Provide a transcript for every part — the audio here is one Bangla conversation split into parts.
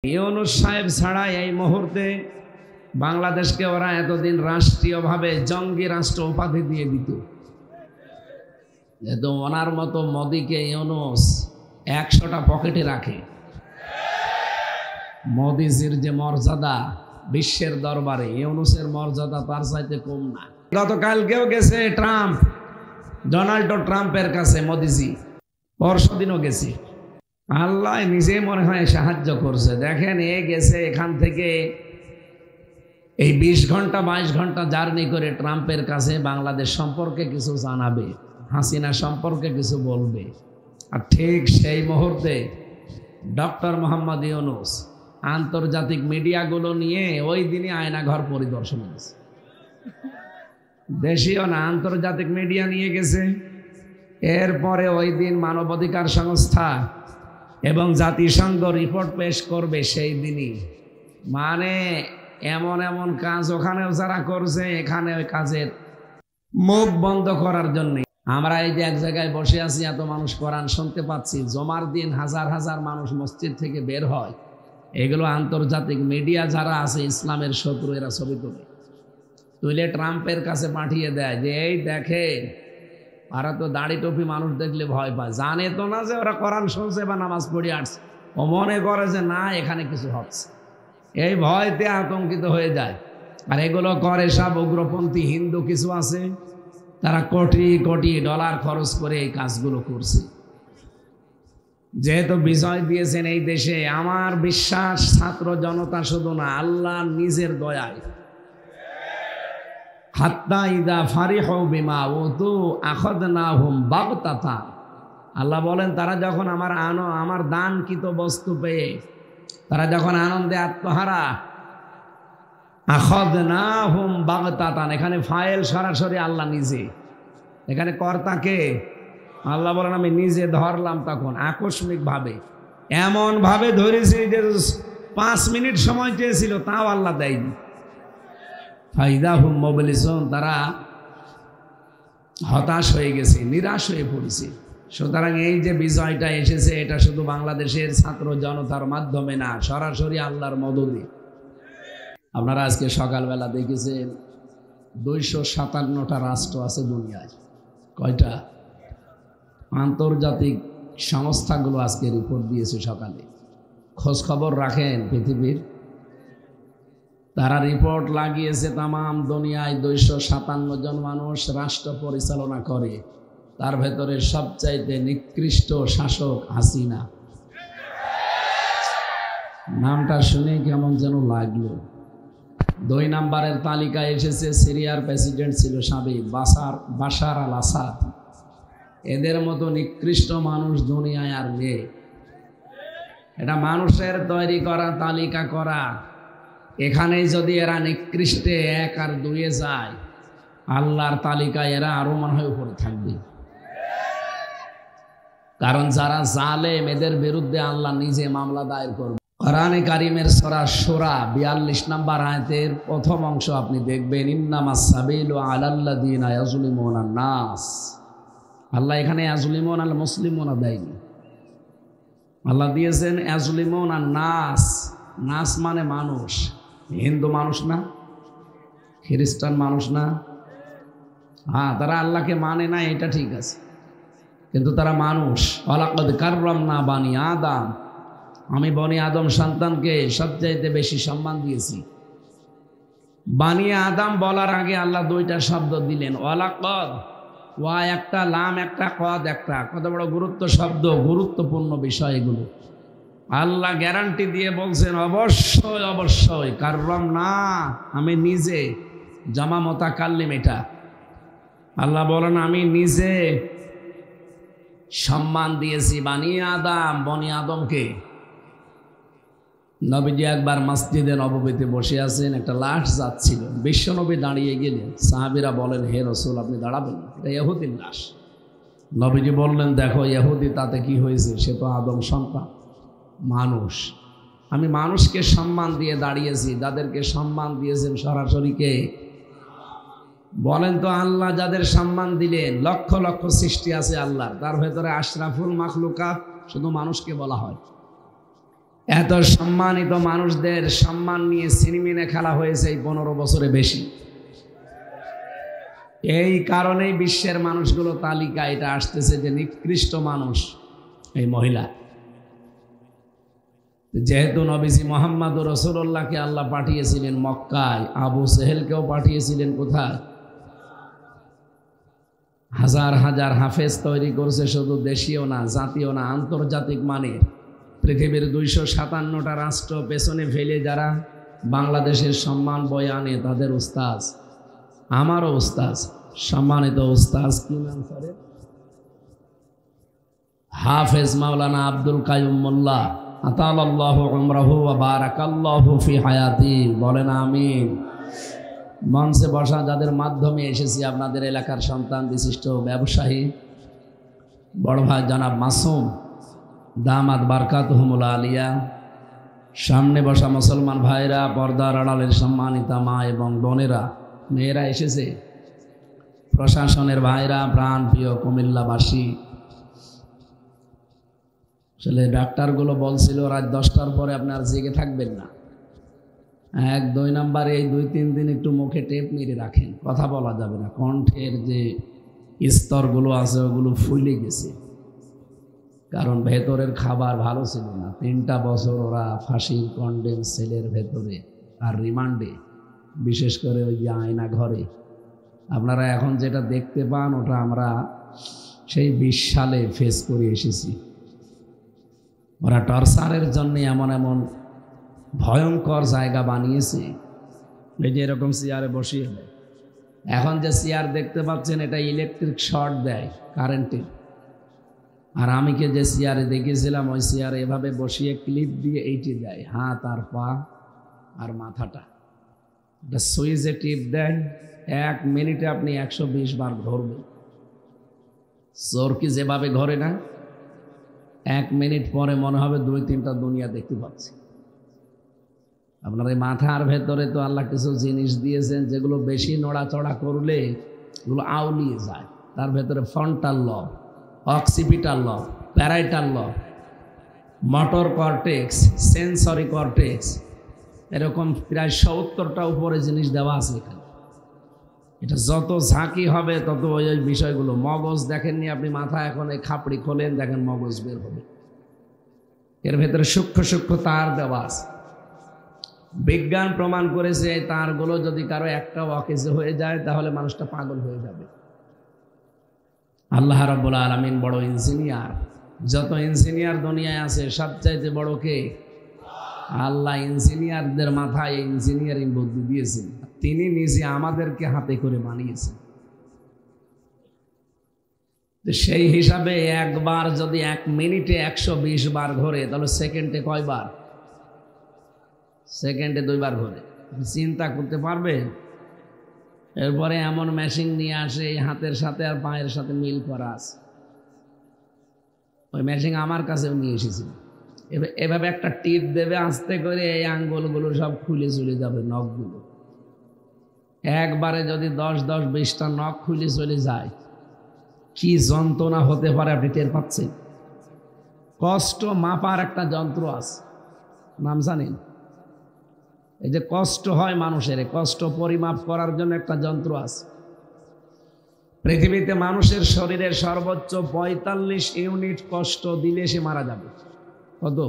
ইউনূস সাহেব ছাড়া এই মুহূর্তে বাংলাদেশকে ওরা এতদিন রাষ্ট্রীয়ভাবে জঙ্গি রাষ্ট্র উপাধি দিয়ে দিত। যেহেতু ওনার মতো মোদিকে ইউনূস 100টা পকেটে রাখে। মোদিজির যে মর্যাদা বিশ্বের দরবারে, ইউনূসের মর্যাদা তার চাইতে কম না। গতকালকেও গেছে ট্রাম্প, ডোনাল্ড ট্রাম্পের কাছে মোদিজি, পরশুদিনও গেছে। আল্লাহ নিজে মনে হয় সাহায্য করছে। দেখেন, এ গেছে এখান থেকে এই 20 ঘন্টা 22 ঘন্টা জার্নি করে ট্রাম্পের কাছে বাংলাদেশ সম্পর্কে কিছু জানাবে, হাসিনা সম্পর্কে কিছু বলবে। আর ঠিক সেই মুহূর্তে ডক্টর মোহাম্মদ ইউনূস আন্তর্জাতিক মিডিয়াগুলো নিয়ে ওই দিনই আয়নাঘর পরিদর্শন করেছে। দেশীয় না, আন্তর্জাতিক মিডিয়া নিয়ে গেছে। এরপরে ওই দিন মানবাধিকার সংস্থা এবং জাতিসংঘ রিপোর্ট পেশ করবে সেই দিনই। মানে এমন এমন কাজ ওখানেও যারা করছে, এখানে ওই কাজের মুখ বন্ধ করার জন্য। আমরা এই যে এক জায়গায় বসে আছি, এত মানুষ কোরআন শুনতে পাচ্ছি, জমার দিন হাজার হাজার মানুষ মসজিদ থেকে বের হয়। এগুলো আন্তর্জাতিক মিডিয়া যারা আছে ইসলামের শত্রু, এরা ছবি তুলে ট্রাম্পের কাছে পাঠিয়ে দেয় যে এই দেখে, ওরা তো দাড়ি টুপি মানুষ দেখলে ভয় পায়। জানে তো না যে ওরা কোরআন শুনছে বা নামাজ পড়ে আসছে। ও মনে করে যে না, এখানে কিছু হচ্ছে, এই ভয়তে আতঙ্কিত হয়ে যায়। আর এগুলো করে সব উগ্রপন্থী হিন্দু কিছু আছে, তারা কোটি কোটি ডলার খরচ করে এই কাজগুলো করছে। যেহেতু বিজয় দিয়েছেন এই দেশে, আমার বিশ্বাস ছাত্র জনতা শুধু না, আল্লাহ নিজের দয়ায়। হাত্তা ইদা ফারিহু বিমা উতু আখাযনাহুম বাগতাতা। আল্লাহ বলেন, তারা যখন আমার দানকৃত বস্তু পেয়ে তারা যখন আনন্দে আত্মহারা, আখাযনাহুম বাগতাতান। এখানে ফাইল সরাসরি আল্লাহ নিজে, এখানে কর্তাকে আল্লাহ বলেন আমি নিজে ধরলাম। তখন আকস্মিক ভাবে, এমন ভাবে ধরেছি যে 5 মিনিট সময় চেয়েছিল, তাও আল্লাহ দেয়নি। ফাইদা হুম মোবিলিসন, তারা হতাশ হয়ে গেছে, নিরাশ হয়ে পড়েছে। সুতরাং এই যে বিজয়টা এসেছে, এটা শুধু বাংলাদেশের ছাত্র জনতার মাধ্যমে না, সরাসরি আল্লাহর মদদে। আপনারা আজকে সকালবেলা দেখেছেন 257টা রাষ্ট্র আছে দুনিয়ায়। কয়টা? আন্তর্জাতিক সংস্থাগুলো আজকে রিপোর্ট দিয়েছে সকালে। খোঁজ খবর রাখেন পৃথিবীর, তারা রিপোর্ট লাগিয়েছে তামাম দুনিয়ায় 257 জন মানুষ রাষ্ট্র পরিচালনা করে। তার ভেতরে সবচাইতে নিকৃষ্ট শাসক হাসিনা। নামটা শুনে কেমন যেন লাগলো। 2 নম্বরের তালিকায় এসেছে সিরিয়ার প্রেসিডেন্ট ছিল সাবেক বাশার আল আসাদ। এদের মতো নিকৃষ্ট মানুষ দুনিয়ায় আর নেই। এটা মানুষের তৈরি করা তালিকা করা। এখানেই যদি এরা নিকৃষ্টে 1 আর 2 যায়, আল্লাহর তালিকায় এরা আরো মনে হয় উপরে থাকবে। কারণ যারা জালেম, এদের বিরুদ্ধে আল্লাহ নিজে মামলা দায়ের করবে। কোরআনে কারিমের সূরা শূরা 42 নম্বর আয়াতের প্রথম অংশ আপনি দেখবেন, ইন্নামাস সাবিলু আলাল্লাযিনা ইয়াজলিমুনান নাস। আল্লাহ এখানে ইয়াজলিমুন আল মুসলিমুনা দেয়নি, আল্লাহ দিয়েছেন ইয়াজলিমুনান নাস। নাস মানে মানুষ। হিন্দু মানুষ না, খ্রিস্টান মানুষ না। হ্যাঁ, তারা আল্লাহকে মানে না, এটা ঠিক আছে, কিন্তু তারা মানুষ। ওয়ালাকাদ কাররামনা বানি আদম, আমি বনি আদম সন্তানকে সবচাইতে বেশি সম্মান দিয়েছি। বানি আদম বলার আগে আল্লাহ 2টা শব্দ দিলেন, ওয়ালাকাদ, ওয়া একটা, লাম একটা, কদ একটা। কত বড় গুরুত্ব শব্দ, গুরুত্বপূর্ণ বিষয় এগুলো। আল্লাহ গ্যারান্টি দিয়ে বলছেন অবশ্যই অবশ্যই, কাররাম না, আমি নিজে। জামা মোতাকাল্লিম এটা। আল্লাহ বলেন আমি নিজে সম্মান দিয়েছি বানি আদম, বনি আদমকে। নবীজি একবার মসজিদে নববীতে বসে আছেন, একটা লাশ যাচ্ছিল। বিশ্বনবী দাঁড়িয়ে গেলেন। সাহাবীরা বলেন, হে রাসূল আপনি দাঁড়াবেন, এটা ইহুদির লাশ। নবীজি বললেন, দেখো ইহুদি, তাতে কি হয়েছে, সে তো আদম সন্তান, মানুষ। আমি মানুষকে সম্মান দিয়ে দাঁড়িয়েছি, যাদেরকে সম্মান দিয়েছেন সরাসরি কে বলেন তো? আল্লাহ যাদের সম্মান দিলেন, লক্ষ লক্ষ সৃষ্টি আছে আল্লাহর, তার ভেতরে আশরাফুল মাখলুকাত শুধু মানুষকে বলা হয়। এত সম্মানিত মানুষদের সম্মান নিয়ে সিনেমিনে খেলা হয়েছে এই 15 বছরে বেশি। এই কারণেই বিশ্বের মানুষগুলো তালিকা এটা আসতেছে যে নিকৃষ্ট মানুষ এই মহিলা। যেহেতু নবীজি মোহাম্মদ রাসূলুল্লাহকে আল্লাহ পাঠিয়েছিলেন মক্কায়, আবু সেহেলকেও পাঠিয়েছিলেন কোথায়? হাজার হাজার হাফেজ তৈরি করছে, শুধু দেশীয় না, জাতীয় না, আন্তর্জাতিক মানের। পৃথিবীর 257টা রাষ্ট্র পেছনে ফেলে যারা বাংলাদেশের সম্মান বয়ে আনে তাদের উস্তাজ, আমারও উস্তাজ, সম্মানিত উস্তাজ কি নাম স্যারের? হাফেজ মাওলানা আব্দুল কাইয়ুম মোল্লা, আতালাল্লাহু উমরাহু ওয়া বারাকাল্লাহু ফি হায়াতি। বলেন আমিন। মঞ্চে বসা যাদের মাধ্যমে এসেছি, আপনাদের এলাকার সন্তান বিশিষ্ট ব্যবসায়ী বড় ভাই জনাব মাসুম, দামাত বারকাতুহুমুল আলিয়া, সামনে বসা মুসলমান ভাইরা, পর্দার আড়ালের সম্মানিতা মা এবং বোনেরা, মেয়েরা এসেছে, প্রশাসনের ভাইরা, প্রাণ প্রিয় কুমিল্লাবাসী। আসলে ডাক্তারগুলো বলছিল রাত 10টার পরে আপনার জেগে থাকবেন না। 1-2 নম্বরে এই 2-3 দিন একটু মুখে টেপ মেরে রাখেন, কথা বলা যাবে না। কণ্ঠের যে স্তরগুলো আছে ওগুলো ফুলে গেছে, কারণ ভেতরের খাবার ভালো ছিল না। 3টা বছর ওরা ফাঁসির কন্ডেম সেলের ভেতরে আর রিমান্ডে, বিশেষ করে ওই যে আয়না ঘরে। আপনারা এখন যেটা দেখতে পান ওটা আমরা সেই 20 সালে ফেস করে এসেছি। ওরা টর্চারের জন্য এমন এমন ভয়ঙ্কর জায়গা বানিয়েছে, এই যে এরকম চেয়ারে বসিয়ে দেয়। এখন যে চেয়ার দেখতে পাচ্ছেন এটা ইলেকট্রিক শর্ট দেয় কারেন্টের। আর আমি যে চেয়ারে দেখেছিলাম ওই চেয়ারে এভাবে বসিয়ে ক্লিপ দিয়ে এইটি দেয়, হাত আর পা আর মাথাটা। এটা সুইচে টিপ দেন, 1 মিনিটে আপনি 120 বার ঘুরবেন। চোরকি যেভাবে ঘরে না, 1 মিনিট পরে মনে হবে 2-3টা দুনিয়া দেখতে পাচ্ছি। আপনার এই মাথার ভেতরে তো আল্লাহ কিছু জিনিস দিয়েছেন যেগুলো বেশি নড়াচড়া করলে এগুলো আউলিয়ে যায়। তার ভেতরে ফ্রন্টাল লব, অক্সিপিটাল লব, প্যারাইটাল লব, মোটর কর্টেক্স, সেন্সরি কর্টেক্স, এরকম প্রায় 70টা উপরে জিনিস দেওয়া আছে এখানে। এটা যত ঝাঁকি হবে তত ওই বিষয়গুলো। মগজ দেখেননি আপনি? মাথা এখন এই খাপড়ি খোলেন, দেখেন মগজ বের হবে। এর ভেতরে সূক্ষ্ম সূক্ষ্ম তার দেওয়া আছে। বিজ্ঞান প্রমাণ করেছে এই তারগুলো যদি কারো একটা অকেজে হয়ে যায় তাহলে মানুষটা পাগল হয়ে যাবে। আল্লাহ রাব্বুল আলামিন বড় ইঞ্জিনিয়ার। যত ইঞ্জিনিয়ার দুনিয়ায় আছে সবচাইতে বড় কে? আল্লাহ। ইঞ্জিনিয়ারদের মাথায় ইঞ্জিনিয়ারিং বুদ্ধি দিয়েছেন, তিনি নিজে আমাদেরকে হাতে করে বানিয়েছেন। সেই হিসাবে একবার যদি 1 মিনিটে 120 বার ঘোরে তাহলে সেকেন্ডে কয়বার? সেকেন্ডে 2 বার ঘোরে। চিন্তা করতে পারবে? এরপরে এমন মেশিন নিয়ে আসে এই হাতের সাথে আর পায়ের সাথে মিল করা আছে। ওই মেশিন আমার কাছেও নিয়ে এসেছিল। এভাবে একটা টিপ দেবে আস্তে করে, এই আঙ্গুলগুলো সব খুলে চলে যাবে, নখগুলো। একবারে যদি 10-20টা নখ খুলে চলে যায়, কি যন্ত্রণা হতে পারে আপনি টের পাচ্ছেন? কষ্ট মাপার একটা যন্ত্র আছে, নাম জানেন? এই যে কষ্ট হয় মানুষের, কষ্ট পরিমাপ করার জন্য একটা যন্ত্র আছে। পৃথিবীতে মানুষের শরীরের সর্বোচ্চ 45 ইউনিট কষ্ট দিলে সে মারা যাবে। কত?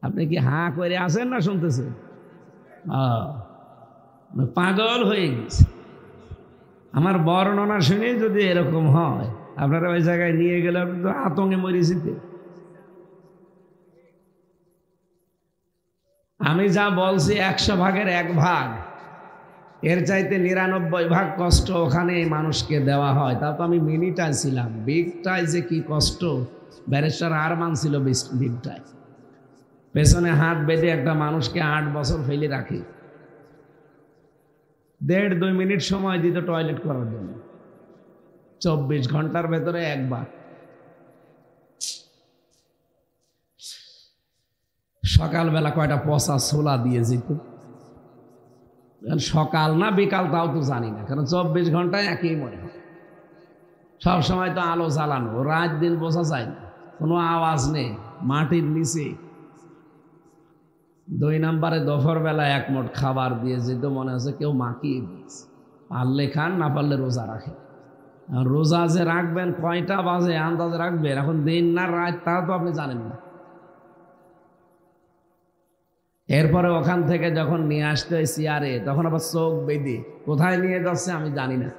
আপনি কি হাঁ করে আছেন না শুনতেছেন? পাগল হয়ে গেছে। আমার বর্ণনা শুনে যদি এরকম হয়, আপনারা ওই জায়গায় নিয়ে গেলে আপনি তো আতঙ্কে মরে যেতে। আমি যা বলছি 100 ভাগের 1 ভাগ, এর চাইতে 99 ভাগ কষ্ট ওখানে মানুষকে দেওয়া হয়। তা তো আমি মিনিটায় ছিলাম, বিগটায় যে কি কষ্ট ব্যারিস্টার আরমান ছিল বিগটায়। পেছনে হাত বেঁধে একটা মানুষকে 8 বছর ফেলে রাখি, 1.5-2 মিনিট সময় দিত টয়লেট করার জন্য, 24 ঘন্টার ভেতরে একবার। সকালবেলা কয়টা পচা ছোলা দিয়ে যেত, সকাল না বিকাল তাও তো জানি না, কারণ 24 ঘন্টায় একই মনে হয়। সব সময় তো আলো জ্বালানো, রাত দিন বোঝা যায় না, কোনো আওয়াজ নেই, মাটির নিচে। 2 নম্বরে দুপুর বেলা 1 মুঠ খাবার দিয়ে যেত, মনে আছে কেউ মাখিয়ে দিয়েছে। পারলে খান, না পারলে রোজা রাখেন। রোজা যে রাখবেন কয়টা বাজে আন্দাজে রাখবেন, এখন দিন না রাত তা তো আপনি জানেন না। এরপরে ওখান থেকে যখন নিয়ে আসতে হয় চেয়ারে, তখন আবার চোখ বেঁধে কোথায় নিয়ে যাচ্ছে আমি জানি না।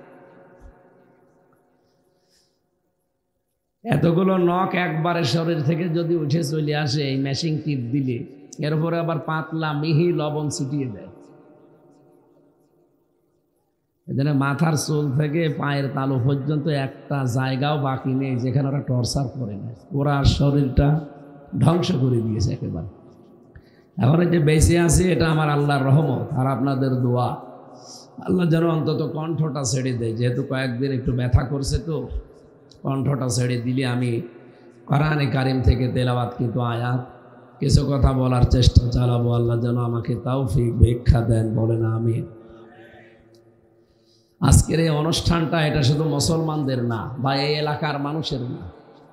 এতগুলো নখ একবারে শরীর থেকে যদি উঠে চলে আসে এই মেশিং টিপ দিলে, এরপরে আবার পাতলা মিহি লবণ ছিটিয়ে দেয়। এখানে মাথার চুল থেকে পায়ের তালু পর্যন্ত একটা জায়গাও বাকি নেই যেখানে ওরা টর্চার করে না। ওরা শরীরটা ধ্বংস করে দিয়েছে একেবারে। এখন যে বেঁচে আছি এটা আমার আল্লাহর রহমত আর আপনাদের দোয়া। আল্লাহ যেন অন্তত কণ্ঠটা ছেড়ে দেয়, যেহেতু কয়েকদিন একটু ব্যথা করছে, তো কণ্ঠটা ছেড়ে দিলে আমি কোরআনে কারিম থেকে তেলাওয়াত কিন্তু আয়াত কিছু কথা বলার চেষ্টা চালাবো। আল্লাহ যেন আমাকে তৌফিক ভিক্ষা দেন, বলেন আমিন। আজকের এই অনুষ্ঠানটা এটা শুধু মুসলমানদের না বা এই এলাকার মানুষের না,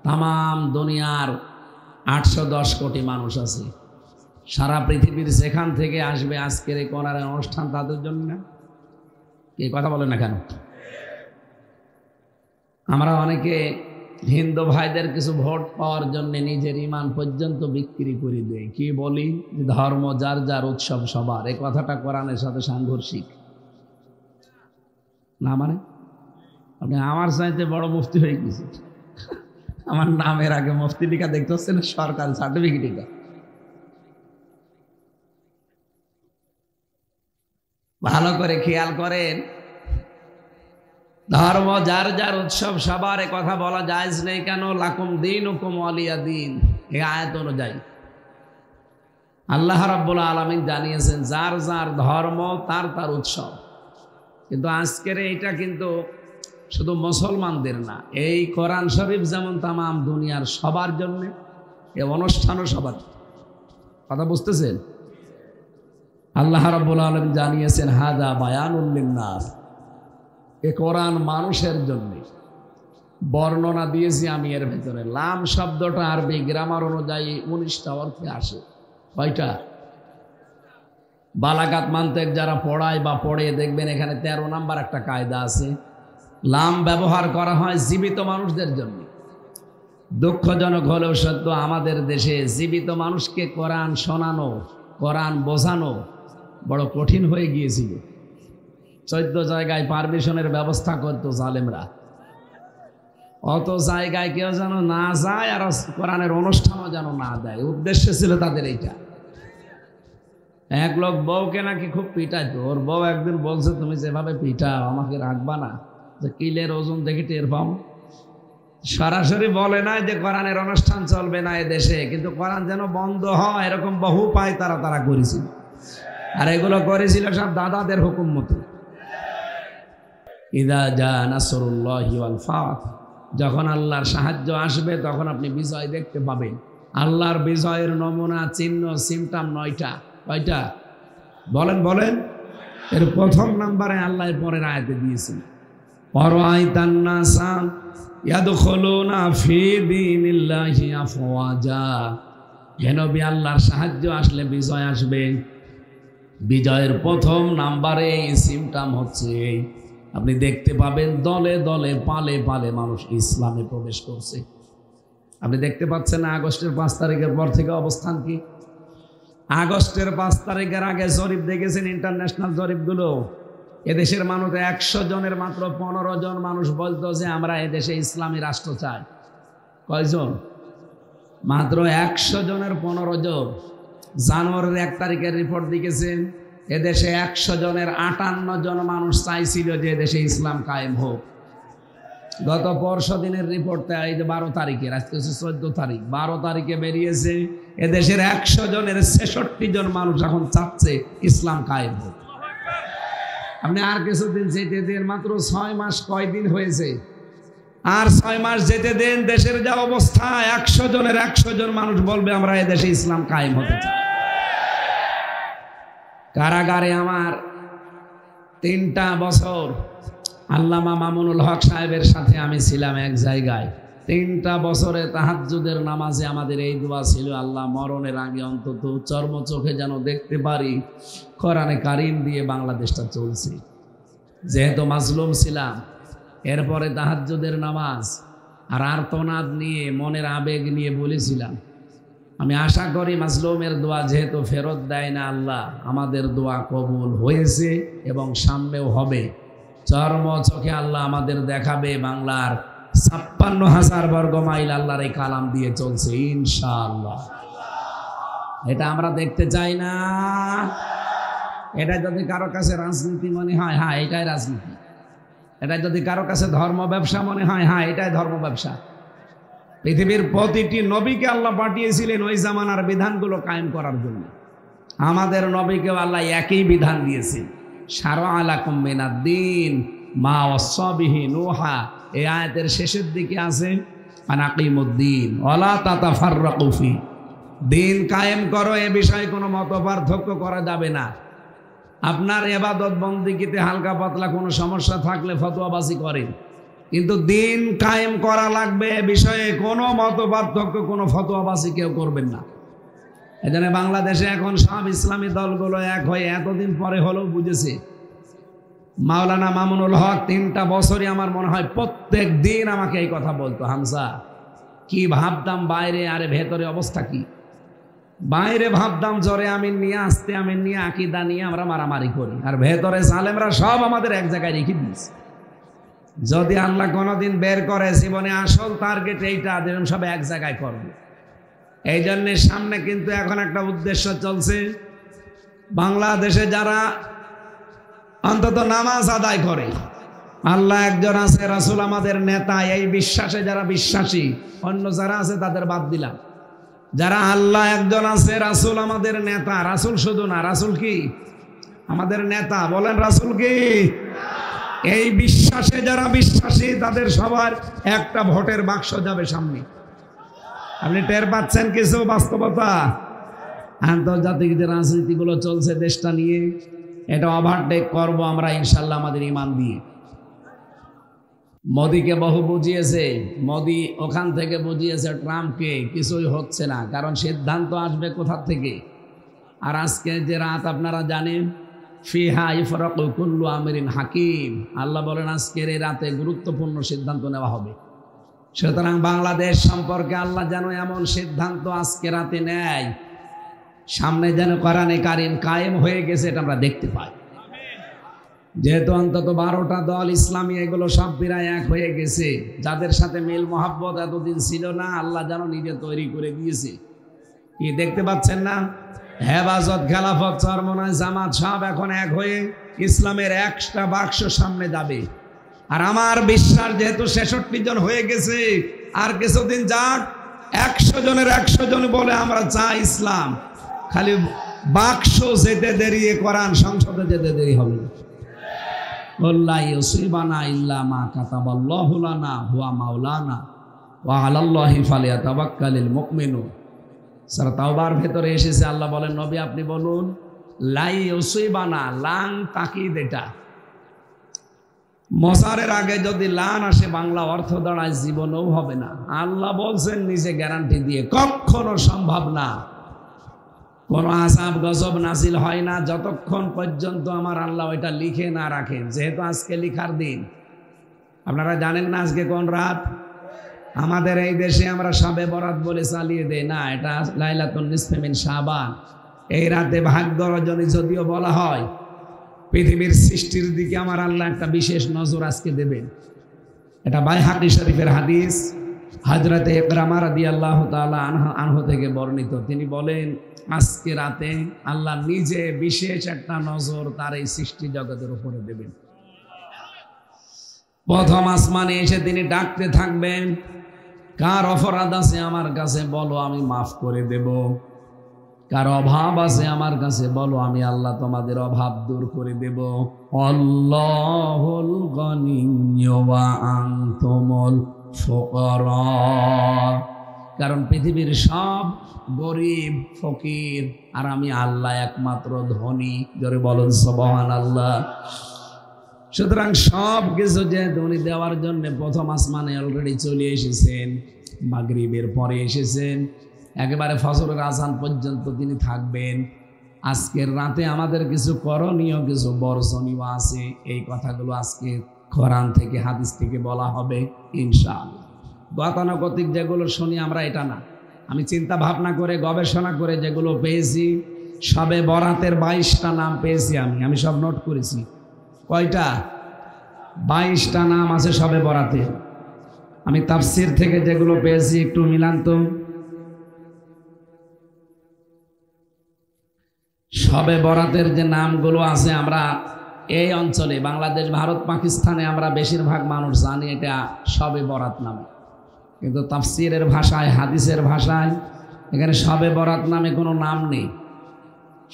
তাম দুনিয়ার 810 কোটি মানুষ আছে, সারা পৃথিবীর যেখান থেকে আসবে আজকের এই কোরআনের অনুষ্ঠান তাদের জন্য না। এই কথা বলে না কেন? আমরা অনেকে হিন্দু ভাইদের কিছু ভোট পাওয়ার জন্য নিজের ইমান পর্যন্ত বিক্রি করে দেয়। কি বলি? ধর্ম যার যার, উৎসব সবার। এই কথাটা কোরআনের সাথে সাংঘর্ষিক না। মানে আপনি আমার চাইতে বড় মুফতি হয়ে গেছে। আমার নামের আগে মুফতি লেখা দেখতে হচ্ছে না, সরকারি সার্টিফিকেট। এটা ভালো করে খেয়াল করেন। ধর্ম যার যার, উৎসব সবার, এ কথা বলা জায়েজ নেই। কেন? লাকুম দীনুকুম ওয়ালিয়া দীন, এই আয়াত অনুযায়ী আল্লাহ রাব্বুল আলামিন জানিয়েছেন যার যার ধর্ম তার তার উৎসব। কিন্তু আজকের এইটা কিন্তু শুধু মুসলমানদের না, এই কোরআন শরীফ যেমন তাম দুনিয়ার সবার জন্য, এই অনুষ্ঠানও সবার। কথা বুঝতেছেন? আল্লাহ রাব্বুল আলামিন জানিয়েছেন হাদা বায়ানুল লিন্নাস, এ কোরআন মানুষের জন্য। বর্ণনা দিয়েছি আমি এর ভেতরে। লাম শব্দটা আরবি গ্রামার অনুযায়ী 19টা অর্থে আসে। কয়টা? বালাগাত মান্তেক যারা পড়ায় বা পড়ে দেখবেন এখানে 13 নাম্বার একটা কায়দা আছে। লাম ব্যবহার করা হয় জীবিত মানুষদের জন্য। দুঃখজনক হলেও সত্য, আমাদের দেশে জীবিত মানুষকে কোরআন শোনানো, কোরআন বোঝানো বড় কঠিন হয়ে গিয়েছিল। 14 জায়গায় পারমিশনের ব্যবস্থা করতো জালেমরা, অত জায়গায় কেউ যেন না যায় আর কোরআনের অনুষ্ঠানও যেন না দেয়। উদ্দেশ্য ছিল তাদের এইটা। এক লোক বউকে নাকি খুব পিটাইতো। ওর বউ একদিন বলছে, তুমি যেভাবে পিটাও আমাকে রাখবা না, যে কিলের ওজন দেখে টের পাও। সরাসরি বলে না যে কোরআনের অনুষ্ঠান চলবে না এ দেশে, কিন্তু কোরআন যেন বন্ধ হয় এরকম বহু পায় তারা করেছিল। আর এগুলো করেছিল সব দাদাদের হুকুম মতো। ইদা জা নাসরুল্লাহি ওয়াল ফাত, যখন আল্লাহর সাহায্য আসবে তখন আপনি বিজয় দেখতে পাবেন। আল্লাহর বিজয়ের নমুনা, চিহ্ন, সিমটম 9টা। কয়টা? বলেন বলেন। এর প্রথম নাম্বারে আল্লাহ পরের আয়াতে দিয়েছেন, অরাআইতান নাসা ইয়াদখুলুনা ফি দীনিল্লাহি আফওয়াজা। হে নবী, আল্লাহর সাহায্য আসলে বিজয় আসবে। বিজয়ের প্রথম নাম্বারে সিমটম হচ্ছে আপনি দেখতে পাবেন দলে দলে, পালে পালে মানুষ ইসলামে প্রবেশ করছে। আপনি দেখতে পাচ্ছেন না আগস্টের 5 তারিখের পর থেকে অবস্থান কি? আগস্টের 5 তারিখের আগে জরিপ দেখেছেন, ইন্টারন্যাশনাল জরিপগুলো। এদেশের মানুষ 100 জনের মাত্র 15 জন মানুষ বলতো যে আমরা এদেশে ইসলামী রাষ্ট্র চাই। কয়জন? মাত্র 100 জনের 15 জন। জানুয়ারির 1 তারিখের রিপোর্ট দেখেছেন, এদেশে 100 জনের 58 জন মানুষ চাইছিল যে এদেশে ইসলাম কায়েম হোক। গত পরশু দিনের রিপোর্টটা, এই যে 12 তারিখের, আজকে হচ্ছে 14 তারিখ, 12 তারিখে বেরিয়েছে এদেশের 100 জনের 66 জন মানুষ এখন চাচ্ছে ইসলাম কায়েম হোক। আপনি আর কিছুদিন যেতে দেন, মাত্র 6 মাস কয়দিন হয়েছে, আর 6 মাস যেতে দেন, দেশের যা অবস্থা, 100 জনের 100 জন মানুষ বলবে আমরা এদেশে ইসলাম কায়েম হতে চাই। কারাগারে আমার 3টা বছর আল্লামা মামুনুল হক সাহেবের সাথে আমি ছিলাম এক জায়গায়। 3টা বছরে তাহাজ্জুদের নামাজে আমাদের এই দোয়া ছিল, আল্লাহ মরণের আগে অন্তত চর্ম চোখে যেন দেখতে পারি কোরআনে কারিম দিয়ে বাংলাদেশটা চলছে। যেহেতু মাজলুম ছিলাম, এরপরে তাহাজ্জুদের নামাজ আর আর্তনাদ নিয়ে মনের আবেগ নিয়ে বলেছিলাম, আমি আশা করি মাজলুমের দোয়া যেহেতু ফেরত দেয় না আল্লাহ, আমাদের দোয়া কবুল হয়েছে এবং সামনেও হবে। চর্ম চোখে আল্লাহ আমাদের দেখাবে বাংলার 56,000 বর্গ মাইল আল্লাহর এই কালাম দিয়ে চলছে ইনশাআল্লাহ। এটা আমরা দেখতে চাই না। এটা যদি কারো কাছে রাজনীতি মনে হয়, হ্যাঁ এটাই রাজনীতি। এটা যদি কারো কাছে ধর্ম ব্যবসা মনে হয়, হ্যাঁ এটাই ধর্ম ব্যবসা। পৃথিবীর প্রতিটি নবীকে আল্লাহ পাঠিয়েছিলেন ওই জামানার বিধানগুলো কায়েম করার জন্য। আমাদের নবীকেও আল্লাহ একই বিধান দিয়েছেন, শারআ লাকুম মিনাদ-দীন মা ওয়াসা বিহি নূহা। এই আয়াতের শেষের দিকে আছে আনাকিমুদ্দিন ওয়ালা তাতাফাররাকু ফি, দিন কায়েম করো, এ বিষয়ে কোনো মতপার্থক্য করা যাবে না। আপনার ইবাদত বন্দেগীতে হালকা পাতলা কোনো সমস্যা থাকলে ফতোয়াবাজি করেন, কিন্তু দিন কায়েম করা লাগবে এ বিষয়ে কোনো মতপার্থক্য, কোনো ফতোয়াবাজি কেউ করবেন না। এজন্য বাংলাদেশে এখন সব ইসলামী দলগুলো এক হয়ে এতদিন পরে হলেও বুঝেছে। মাওলানা মামুনুল হক 3টা বছরই আমার মনে হয় প্রত্যেক দিন আমাকে এই কথা বলতো, হামজা কি ভাবতাম বাইরে, আরে ভেতরে অবস্থা কি। বাইরে ভাবতাম জ্বরে আমিন নিয়ে, আসতে আমিন নিয়ে, আকিদা নিয়ে আমরা মারামারি করি, আর ভেতরে জালেমরা সব আমাদের এক জায়গায় রেখে দিয়েছে। যদি আল্লাহ কোনোদিন বের করে জীবনে আসল টার্গেট এইটা, যেরকম সব এক জায়গায় করবে। এই জন্য সামনে কিন্তু এখন একটা উদ্দেশ্য চলছে, বাংলাদেশে যারা অন্তত নামাজ আদায় করে, আল্লাহ একজন আছে, রাসূল আমাদের নেতা, এই বিশ্বাসে যারা বিশ্বাসী, অন্য যারা আছে তাদের বাদ দিলাম। যারা আল্লাহ একজন আছে, রাসূল আমাদের নেতা, রাসূল শুধু না, রাসূল কি আমাদের নেতা, বলেন রাসূল কি, এই বিশ্বাসে যারা বিশ্বাসী তাদের সবার একটা ভোটের বাক্স যাবে সামনে। আপনি টের পাচ্ছেন কিছু বাস্তবতা? আন্তর্জাতিক যে রাজনীতিগুলো চলছে দেশটা নিয়ে, এটা ওভারটেক করব আমরা ইনশাল্লাহ আমাদের ঈমান দিয়ে। মোদিকে বহু বুঝিয়েছে, মোদি ওখান থেকে বুঝিয়েছে ট্রাম্পকে, কিছুই হচ্ছে না, কারণ সিদ্ধান্ত আসবে কোথা থেকে। আর আজকে যে রাত আপনারা জানেন, ফিহা ইফরাকু কুল্লু আমরিন হাকিম, আল্লাহ বলেন আজকের এই রাতে গুরুত্বপূর্ণ সিদ্ধান্ত নেওয়া হবে। সুতরাং বাংলাদেশ সম্পর্কে আল্লাহ যেন এমন সিদ্ধান্ত আজকে রাতে নেয়, সামনে যেন কোরআনে কারিম কায়েম হয়ে গেছে, এটা আমরা দেখতে পাই। যেহেতু অন্তত 12টা দল ইসলামী, এগুলো সব প্রায় এক হয়ে গেছে, যাদের সাথে মিল মহাব্বত এতদিন ছিল না, আল্লাহ যেন নিজে তৈরি করে দিয়েছে। কি দেখতে পাচ্ছেন না? হেফাজত, খেলাফত, চরমনায়, জামাত সব এখন এক হয়ে ইসলামের একটা বাক্স সামনে যাবে। আর আমার বিশ্বাস যেহেতু 66 জন হয়ে গেছে, আর কিছুদিন যাক, 100 জনের 100 জন বলে আমরা চাই ইসলাম, খালি বাক্স যেতে দেরি, কোরআন সংসদে যেতে দেরি হবে না। ওয়াল্লা ইউসিবানা ইল্লা মা কাতাবাল্লাহু লানা হুয়া মাওলানা ওয়া আলাল্লাহি ফালিয়াতাওয়াক্কালিল মুমিনুন। সূরা তাওবার ভেতরে এসেছে, আল্লাহ বলেন নবী আপনি বলুন লা ইউসিবানা, লাং তাকিদ, এটা মসারের আগে যদি লান আসে বাংলা অর্থ দাঁড়ায় জীবনেও হবে না। আল্লাহ বলছেন নিজে গ্যারান্টি দিয়ে, কখনো সম্ভব না, কোন আযাব গজব নাজিল হয় না যতক্ষণ পর্যন্ত আমার আল্লাহ ওইটা লিখে না রাখেন। যেহেতু আজকে লিখার দিন, আপনারা জানেন না আজকে কোন রাত? আমাদের এই দেশে আমরা শবে বরাত বলে চালিয়ে দেই না, এটা লাইলাতুন নিসফে মিন শাবান। এই রাতে ভাগ্য রজনী যদিও বলা হয়, পৃথিবীর সৃষ্টির দিকে আমার আল্লাহ একটা বিশেষ নজর আজকে দেবেন। এটা বাইহাকী শরীফের হাদিস, হযরতে ইকরামা রাদিয়াল্লাহু তাআলা আনহু থেকে বর্ণিত। তিনি বলেন আজকে রাতে আল্লাহ নিজে বিশেষ একটা নজর তার এই সৃষ্টি জগতের উপরে দেবেন। প্রথম আসমানে এসে তিনি ডাকতে থাকবেন, কার অপরাধ আছে আমার কাছে বলো, আমি মাফ করে দেব। কার অভাব আছে আমার কাছে বলো, আমি আল্লাহ তোমাদের অভাব দূর করে দেব। আল্লাহুল গনিয়্যু ওয়া আনতুমুল ফুকারা, কারণ পৃথিবীর সব গরিব ফকির, আর আমি আল্লাহ একমাত্র ধনী। জোরে বলুন সুবহানাল্লাহ। সুতরাং সব কিছু যে উনি দেওয়ার জন্য প্রথম আসমানে অলরেডি চলে এসেছেন, মাগরিবের পরে এসেছেন, একেবারে ফজরের আযান পর্যন্ত তিনি থাকবেন। আজকের রাতে আমাদের কিছু করণীয়, কিছু বর্জনীয় আছে। এই কথাগুলো আজকে কোরআন থেকে, হাদিস থেকে বলা হবে ইনশাআল্লাহ। গতানুগতিক যেগুলো শুনি আমরা, এটা না, আমি চিন্তা ভাবনা করে গবেষণা করে যেগুলো পেয়েছি, সবে বরাতের 22টা নাম পেয়েছি। আমি সব নোট করেছি। কয়টা? 22টা নাম আছে সবে বরাতে। আমি তাফসির থেকে যেগুলো পেয়েছি একটু মিলান তো। সবে বরাতের যে নামগুলো আছে, আমরা এই অঞ্চলে বাংলাদেশ, ভারত, পাকিস্তানে আমরা বেশিরভাগ মানুষ জানি এটা সবে বরাত নামে, কিন্তু তাফসিরের ভাষায়, হাদিসের ভাষায় এখানে সবে বরাত নামে কোনো নাম নেই।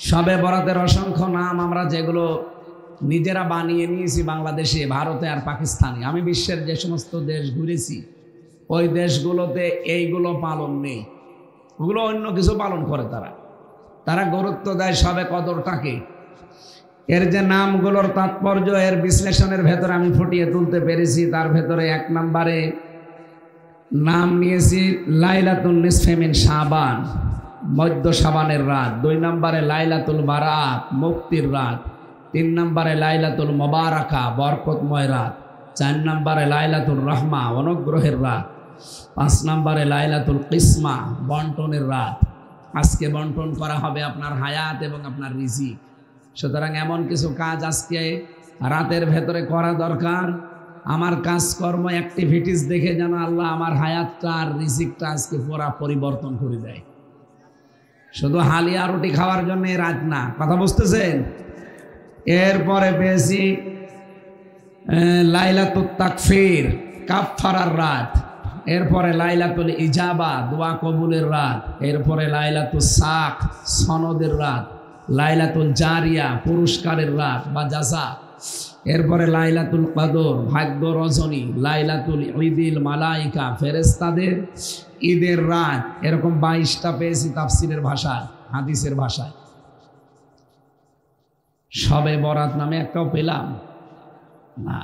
সবে বরাতের অসংখ্য নাম আমরা যেগুলো নিজেরা বানিয়ে নিয়েছি বাংলাদেশে, ভারতে আর পাকিস্তানে। আমি বিশ্বের যে সমস্ত দেশ ঘুরেছি, ওই দেশগুলোতে এইগুলো পালন নেই, ওগুলো অন্য কিছু পালন করে। তারা গুরুত্ব দেয় সবে কদরটাকে। এর যে নামগুলোর তাৎপর্য, এর বিশ্লেষণের ভেতরে আমি ফুটিয়ে তুলতে পেরেছি। তার ভেতরে 1 নম্বরে নাম নিয়েছি লাইলাতুন নিসফে মিন শাবান, মধ্য শাবানের রাত। 2 নম্বরে লাইলাতুল বারাত, মুক্তির রাত। 3 নম্বরে লাইলাতুল মুবারাকা, বরকতময় রাত। 4 নম্বরে লাইলাতুল রহমা, অনুগ্রহের রাত। 5 নম্বরে লাইলাতুল কিসমা, বন্টনের রাত। আজকে বন্টন করা হবে আপনার হায়াত এবং আপনার রিজিক। সুতরাং এমন কিছু কাজ আজকে রাতের ভেতরে করা দরকার। আমার কাজকর্ম, অ্যাক্টিভিটিস দেখে যেন আল্লাহ আমার হায়াতটা আর রিজিকটা আজকে পুরা পরিবর্তন করে দেয়। শুধু হালিয়া রুটি খাওয়ার জন্য রাত না, কথা বুঝতেছেন? এরপরে পেয়েছি লাইলাতুল তাকফির, কাফফারার রাত। এরপরে লাইলাতুল ইজাবা, দোয়া কবুলের রাত। এরপরে লাইলাতুল সাক, সনদের রাত। লাইলাতুল জারিয়া, পুরস্কারের রাত বা জাযা। এরপরে লাইলাতুল কদর, ভাগ্য রজনী। লাইলাতুল ঈদিল মালাইকা, ফেরেশতাদের ঈদের রাত। এরকম 22টা পেয়েছি তাফসিরের ভাষায়, হাদিসের ভাষায়। সবে বরাত নামে একটাও পেলাম না।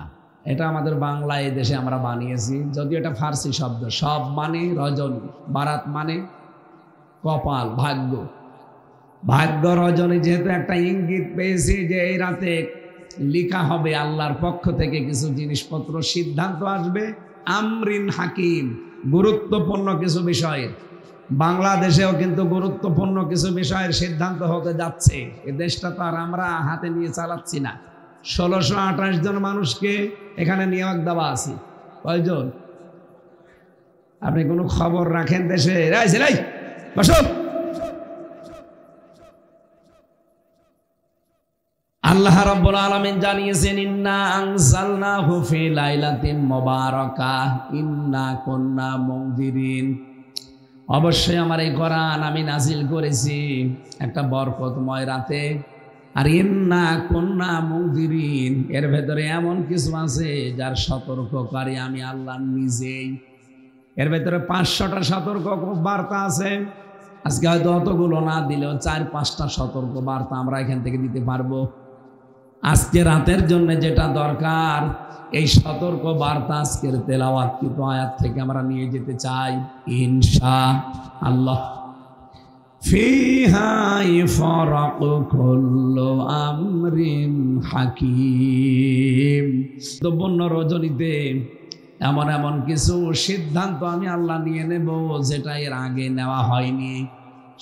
এটা আমাদের বাংলা, এই দেশে আমরা বানিয়েছি, যদিও এটা ফার্সি শব্দ। সব মানে রজনী, বারাত মানে কপাল, ভাগ্য। ভাগ্য রজনী যেহেতু একটা ইঙ্গিত পেয়েছি যে এই রাতে লিখা হবে আল্লাহর পক্ষ থেকে কিছু জিনিসপত্র, সিদ্ধান্ত আসবে। আমরিন হাকিম, গুরুত্বপূর্ণ কিছু বিষয়ের। বাংলাদেশেও কিন্তু গুরুত্বপূর্ণ কিছু বিষয়ের সিদ্ধান্ত হতে যাচ্ছে। এ দেশটা তো আর আমরা হাতে নিয়ে চালাচ্ছি না। 1628 জন মানুষকে এখানে নিয়োগ দেওয়া আছে। কয়জন? আপনি কোনো খবর রাখেন দেশে? বসো। আল্লাহ রাব্বুল আলামিন জানিয়েছেন, ইন্না আনজালনাহু ফি লাইলাতিন মুবারাকাহ ইন্না কুন্না মুনজিরিন। অবশ্যই আমার এই কোরআন আমি নাজিল করেছি একটা বরকতময় রাতে। আর ইন্না কুন্না মুনজিরিন, এর ভেতরে এমন কিছু আছে যার সতর্ককারী আমি আল্লাহ নিজেই। এর ভেতরে 500টা সতর্ক বার্তা আছে। আজকে হয়তো অতগুলো না দিলেও 4-5টা সতর্ক বার্তা আমরা এখান থেকে দিতে পারবো। আজকে রাতের জন্য যেটা দরকার, এই সতর্ক বার্তা আজকের তেলাওয়াতকৃত আয়াত থেকে আমরা নিয়ে যেতে চাই ইনশাআল্লাহ। ফিহা ইফরাকু কুল্লু আমরিন হাকিম। গুরুত্বপূর্ণ রজনীতে এমন এমন কিছু সিদ্ধান্ত আমি আল্লাহ নিয়ে নেব যেটা এর আগে নেওয়া হয়নি।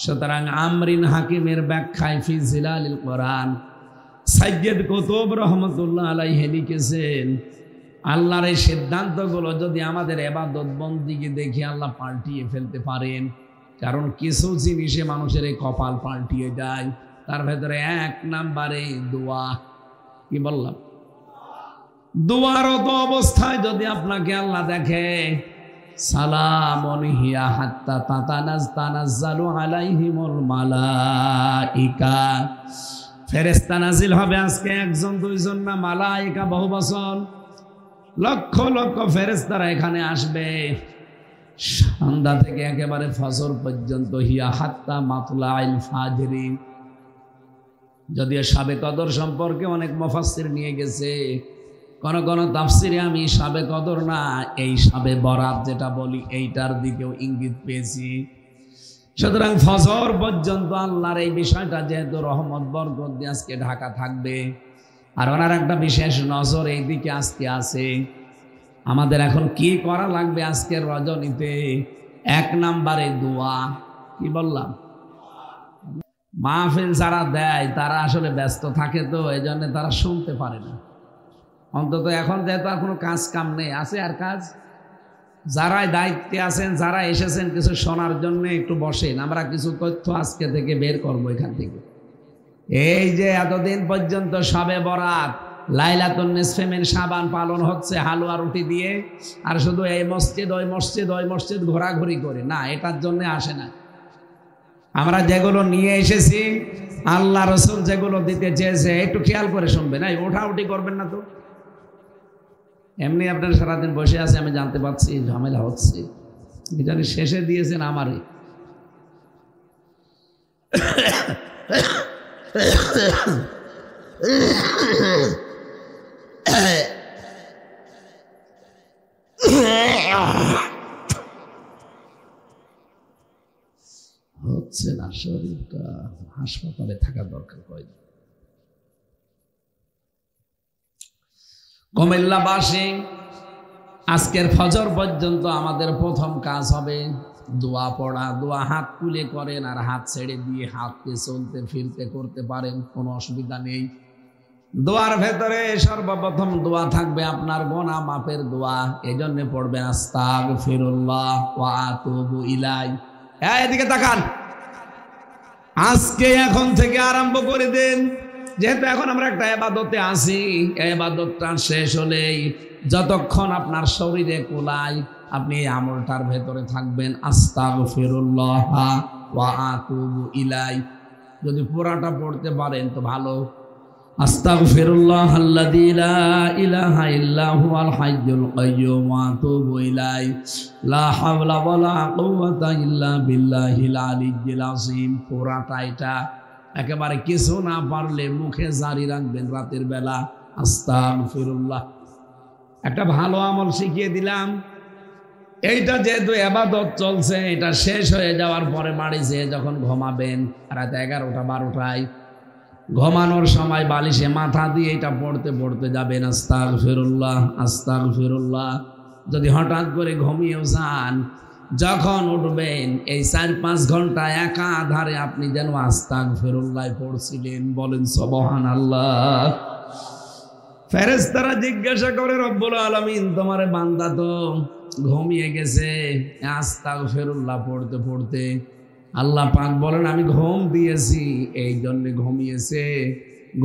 সুতরাং আমরিন হাকিমের ব্যাখ্যায় ফি জিলালিল কোরআন সাইয়্যিদ কুতুব রহমতুল্লাহ আলাইহি লিখেছেন, আল্লাহর এই সিদ্ধান্তগুলো যদি আমাদের ইবাদত বন্দেগী দেখে আল্লাহ পাল্টিয়ে ফেলতে পারেন, কারণ কিছু জিনিসে মানুষের এই কপাল পাল্টিয়ে যায়। তার ভেতরে 1 নম্বরে দোয়া। কি বললাম? দোয়ারত অবস্থায় যদি আপনাকে আল্লাহ দেখে, সালামুন হিয়া হাত্তা তানাজ্জালু আলাইহিমুল মালাইকা, ফেরেশতা নাজিল হবে আজকে 1-2 জন না, মালাইকা বহু বছর, লক্ষ লক্ষ ফেরেশতারা এখানে আসবে সন্ধ্যা থেকে একেবারে ফজর পর্যন্ত। হিয়া হাত্তা মাতলাইল ফাজরি। যদিও সাবে কদর সম্পর্কে অনেক মুফাসসির নিয়ে গেছে, কোন কোন তাফসিরে আমি শাবে কদর না, এই শাবে বরাত যেটা বলি এইটার দিকেও ইঙ্গিত পেয়েছি। সুতরাং ফজর পর্যন্ত আল্লাহর এই বিষয়টা যেহেতু রহমত বরকত দিয়ে আজকে ঢাকা থাকবে, আর ওনার একটা বিশেষ নজর এই দিকে আজকে আছে। আমাদের এখন কি করা লাগবে আজকের রজনীতে? 1 নম্বরে দোয়া। কি বললাম? মাহফিল যারা দেয় তারা আসলে ব্যস্ত থাকে, তো এই জন্য তারা শুনতে পারে না। অন্তত এখন যেহেতু আর কোনো কাজ কাম নেই, আছে আর কাজ? যারাই দায়িত্বে আছেন, যারা এসেছেন কিছু শোনার জন্য, একটু বসেন, আমরা কিছু তথ্য আজকে থেকে বের করবো এখান থেকে। এই যে এতদিন পর্যন্ত শবে বরাত, লাইলাতুন নিসফে মিন শাবান পালন হচ্ছে হালুয়া রুটি দিয়ে, আর শুধু এই মসজিদ ওই মসজিদ ওই মসজিদ ঘোরাঘুরি করে না, এটার জন্য আসে না। আমরা যেগুলো নিয়ে এসেছি, আল্লাহ রসুল যেগুলো দিতে চেয়েছে, একটু খেয়াল করে শুনবেন, এই ওঠাউঠি করবেন না তো। এমনি আপনার সারাদিন বসে আছে, আমি জানতে পারছি ঝামেলা হচ্ছে, জানি শেষে দিয়েছেন আমারই। হচ্ছে না, শরীরটা হাসপাতালে থাকা দরকার। কয়দিন কুমিল্লাবাসী, আজকের ফজর পর্যন্ত আমাদের প্রথম কাজ হবে দোয়া পড়া। দোয়া হাত তুলে করেন, আর হাত ছেড়ে দিয়ে হাতকে চলতে ফিরতে করতে পারেন, কোনো অসুবিধা নেই। দোয়ার ভেতরে সর্বপ্রথম দোয়া থাকবে আপনার গুনাহ মাফের দোয়া। এই জন্য পড়বেন আস্তাগফিরুল্লাহ ওয়া আতুবু ইলাই। এদিকে তাকান, আজকে এখন থেকে আরম্ভ করে দেন। যেহেতু এখন আমরা একটা ইবাদতে আছি, এই ইবাদতটা শেষ হলেই যতক্ষণ আপনার শরীরে কোলায়, আপনি এই আমলটার ভেতরে থাকবেন আস্তাগফিরুল্লাহ ওয়া আতুবু ইলাই। যদি পুরাটা পড়তে পারেন তো ভালো। আস্তাগফিরুল্লাহ আল্লাযী লা ইলাহা ইল্লা হুয়াল হাইয়ুল কাইয়্যুম ওয়া আতুবু ইলাইহি লা হাওলা ওয়ালা কুওয়াতা ইল্লা বিল্লাহিল আলিয়্যিল আযীম। পুরাটা এটা একেবারে কিছু না পারলে মুখে জারি রাখবেন রাতের বেলা আস্তাগফিরুল্লাহ। একটা ভালো আমল শিখিয়ে দিলাম। এইটা যেহেতু ইবাদত চলছে, এটা শেষ হয়ে যাওয়ার পরে বাড়ি যেয়ে যখন ঘুমাবেন রাত 11টা 12টায়, ঘুমানোর সময় বালিশে মাথা দিয়ে এটা পড়তে পড়তে যাবেন আস্তাগফিরুল্লাহ আস্তাগফিরুল্লাহ। যদি হঠাৎ করে ঘুমিয়েও যান, যখন উঠবেন এই 4-5 ঘন্টা একাধারে আপনি যেন আস্তাগফিরুল্লাহ পড়ছিলেন। বলেন সুবহানাল্লাহ। ফেরেশতারা জিজ্ঞাসা করে, রব্বুল আলামিন, তোমার বান্দা তো ঘুমিয়ে গেছে আস্তাগফিরুল্লাহ পড়তে পড়তে। আল্লাহ পাক বলেন, আমি ঘুম দিয়েছি এই জন্য ঘুমিয়েছে,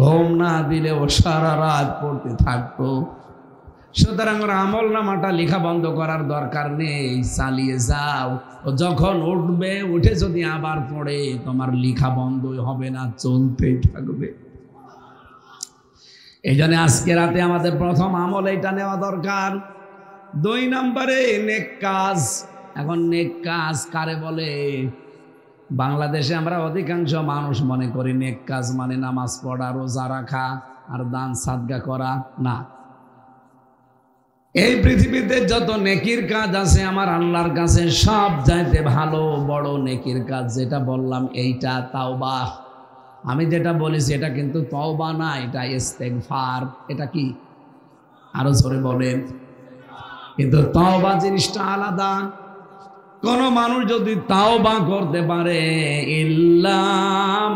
ঘুম না দিলে ও সারা রাত পড়তে থাকতো। সুতরাং আমল নামাটা লেখা বন্ধ করার দরকার নেই, চালিয়ে যাও। ও যখন উঠবে, উঠে যদি আবার পড়ে, তোমার লেখা বন্ধই হবে না, চলতেই থাকবে। এই জন্য আজকে রাতে আমাদের প্রথম আমল এইটা নেওয়া দরকার। 2 নম্বরে নেক কাজ। এখন নেক কাজ কারে বলে? বাংলাদেশে আমরা অধিকাংশ মানুষ মনে করি নেক কাজ মানে নামাজ পড়া, রোজা রাখা আর দান সাদগা করা। না, এই পৃথিবীতে যত নেকির কাজ আছে আমার আল্লাহর কাছে সব চাইতে ভালো বড় নেকির কাজ যেটা বললাম এইটা তাওবা। আমি যেটা বলেছি এটা কিন্তু তওবা না, এটা ইস্তেগফার। এটা কি? আরো জোরে বলেন। কিন্তু তওবা জিনিসটা আলাদা। কোন মানুষ যদি তাওবা করতে পারে, ইল্লা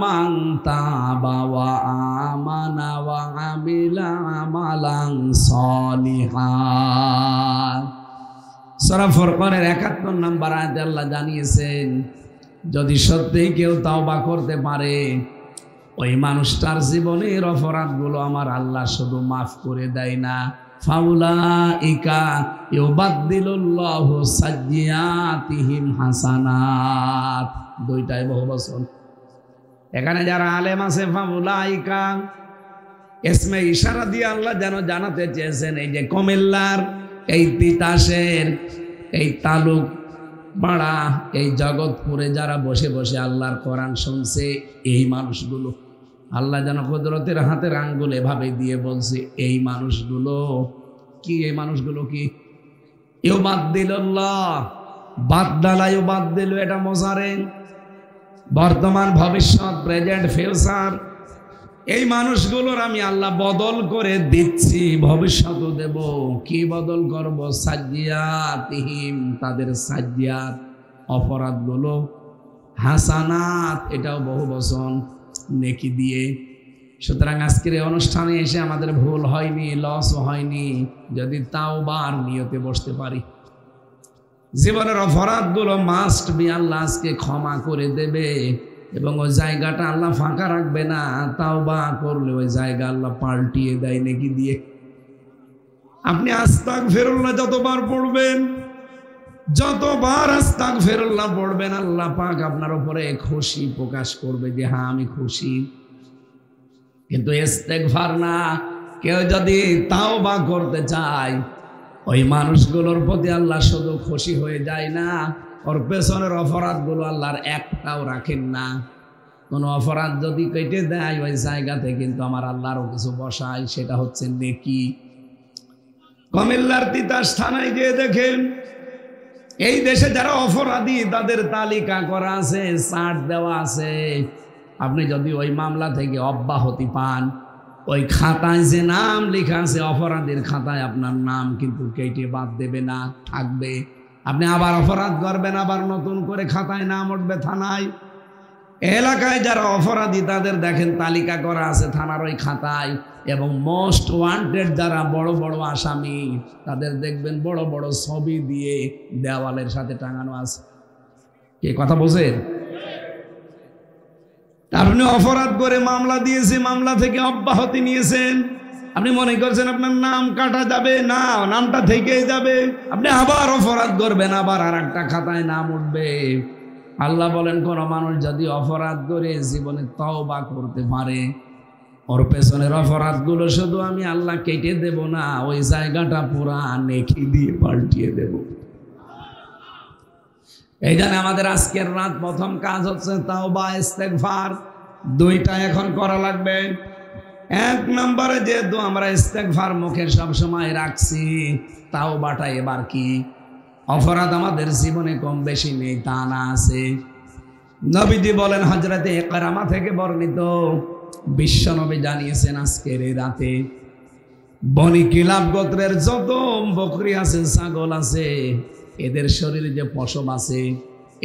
মান তাবা ওয়া আমানা ওয়া আমিলা আমালান সলিহান, সূরা ফুরকানের 71 নম্বর আয়াতে আল্লাহ জানিয়েছেন, যদি সত্যিই কেউ তাওবা করতে পারে, ওই মানুষটার জীবনের অপরাধগুলো আমার আল্লাহ শুধু মাফ করে দেয় না, ফাউলাইকা ইউবাদদিলুল্লাহু সাইয়্যাতিহিম হাসানাত। 2টাই বহুবচন। এখানে যারা আলেম আছে, ফাউলাইকা ইসমে ইশারা দিয়ে আল্লাহ যেন জানাতে চেয়েছেন, এই যে কুমিল্লার এই তিতাসের এই তালুক পাড়া এই জগৎপুরে যারা বসে বসে আল্লাহর কোরআন শুনছে, এই মানুষগুলো আল্লাহ যেন কুদরতের হাতের আঙ্গুল এভাবে দিয়ে বলছে, এই মানুষগুলো কি, এই মানুষগুলো কি ইউবাদদিলুল্লাহ বাদদালা ইউবাদদিলু, এটা মোজারে, বর্তমান ভবিষ্যৎ, প্রেজেন্ট ফিউচার। এই মানুষগুলোর আমি আল্লাহ বদল করে দিচ্ছি, ভবিষ্যৎও দেব। কি বদল করব? সাজ্জিয়াতিহিম, তাদের সাজ্জিয়াত অপরাধগুলো, হাসানাত, এটাও বহু বচন, নেকি দিয়ে। সুতরাং আজকের এই অনুষ্ঠানে এসে আমাদের ভুল হয়নি, লসও হয়নি, যদি তাওবার নিয়তে বসতে পারি। জীবনের অপরাধগুলো মাস্ট বি আল্লাহ আজকে ক্ষমা করে দেবে, এবং ওই জায়গাটা আল্লাহ ফাঁকা রাখবে না। তাওবা করলে ওই জায়গা আল্লাহ পাল্টিয়ে দেয় নেকি দিয়ে। আপনি আস্তাগফিরুল্লাহ যতবার পড়বেন, যতবার আস্তাগফিরুল্লাহ পড়বেন, আল্লাহ পাক আপনার উপরে খুশি প্রকাশ করবে যে হ্যাঁ আমি খুশি। কিন্তু ইস্তেগফার না, কেউ যদি তাওবা করতে চায়, ওই মানুষগুলোর প্রতি আল্লাহ শুধু খুশি হয়ে যায় না, ওর পেছনের অপরাধগুলো আল্লাহর একটাও রাখেন না। কোনো অপরাধ যদি কেটে দেয়, ওই জায়গাতে কিন্তু আমার আল্লাহরও কিছু বসায়, সেটা হচ্ছে নেকি। কুমিল্লার তিতাস থানায় গিয়ে দেখেন, এই দেশে যারা অপরাধী তাদের তালিকা করা আছে, চার্ট দেওয়া আছে। আপনি যদি ওই মামলা থেকে অব্যাহতি পান, ওই খাতায় যে নাম লেখা আছে অপরাধীর খাতায়, আপনার নাম কিন্তু কেটে বাদ দেবে না, থাকবে। আপনি আবার অপরাধ করবেন, আবার নতুন করে খাতায় নাম উঠবে থানায়। এলাকায় যারা অপরাধী তাদের দেখেন তালিকা করা আছে থানার ওই খাতায়, এবং মোস্ট ওয়ান্টেড যারা বড় বড় আসামি তাদের দেখবেন বড় বড় ছবি দিয়ে দেওয়ালের সাথে টাঙানো আছে। কে কথা বোঝেন? আপনি অপরাধ করে মামলা দিয়েছে, মামলা থেকে অব্যাহতি নিয়েছেন, আপনি মনে করছেন আপনার নাম কাটা যাবে না, নামটা থেকেই যাবে। আপনি আবার অপরাধ করবেন, আবার আর একটা খাতায় নাম উঠবে। আল্লাহ বলেন, কোন মানুষ যদি অপরাধ করে জীবনে তওবা করতে পারে, ওর পেছনের অপরাধগুলো শুধু আমি আল্লাহ কেটে দেব না, ওই জায়গাটা পুরা নেকি দিয়ে পাল্টিয়ে দেব। এই জন্য আমাদের আজকের রাত প্রথম কাজ হচ্ছে তাওবা ইস্তেগফার। দুইটা এখন করা লাগবে। এক নম্বরে যেহেতু আমরা ইস্তেগফার মুখে সবসময় রাখছি, তাওবাটা এবার কি? অপরাধ আমাদের জীবনে কম বেশি নেই তা না, আছে। নবীজি বলেন, হযরতে ইকরামা থেকে বর্ণিত, বিশ্ব নবী জানিয়েছেন আজকের এই রাতে বনি কিলাব গোত্রের যত বকরি আছে, ছাগল আছে, এদের শরীরে যে পশম আছে,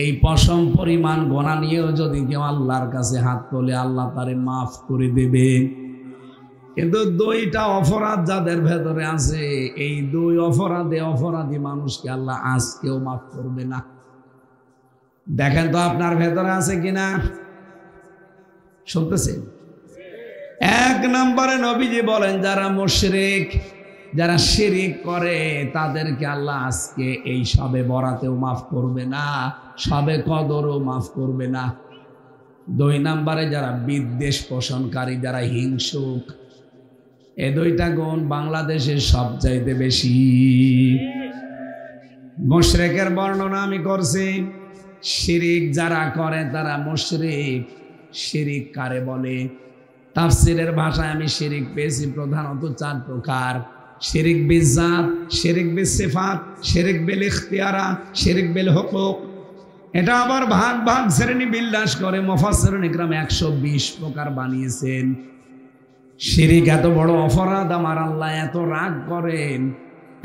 এই পশম পরিমাণ গোনা নিয়েও যদি কেউ আল্লাহর কাছে হাত তোলে, আল্লাহ তারে মাফ করে দেবে। কিন্তু দুইটা অপরাধ যাদের ভেতরে আছে, এই দুই অপরাধে অপরাধী মানুষকে আল্লাহ আজকেও মাফ করবে না। দেখেন তো আপনার ভেতরে আছে কিনা, শুনতেছেন? এক নম্বরে নবীজি বলেন, যারা মুশরিক, যারা শিরিক করে, তাদেরকে আল্লাহ আজকে এই সবে বরাতেও মাফ করবে না, সবে কদরও মাফ করবে না। দুই নম্বরে যারা বিদ্বেষ পোষণকারী, যারা হিংসুক, এই দুইটা গুণ বাংলাদেশের সবচাইতে বেশি। মুশরিকের বর্ণনা আমি করছি, শিরিক যারা করে তারা মুশরিক। শিরিক কারে বলে? তাফসীরের ভাষায় আমি শিরিক পেয়েছি প্রধানত 4 প্রকার: শিরিক বিজাত, শিরিক বিসিফাত, শিরিক বিল ইখতিয়ারা, শিরিক বিল হুকুক। এটা আবার ভাগ ভাগ শ্রেণী বিন্যাস করে মুফাসসিরুন ইকরাম 120 প্রকার বানিয়েছেন। শিরিক এত বড় অপরাধ, আমার আল্লাহ এত রাগ করেন।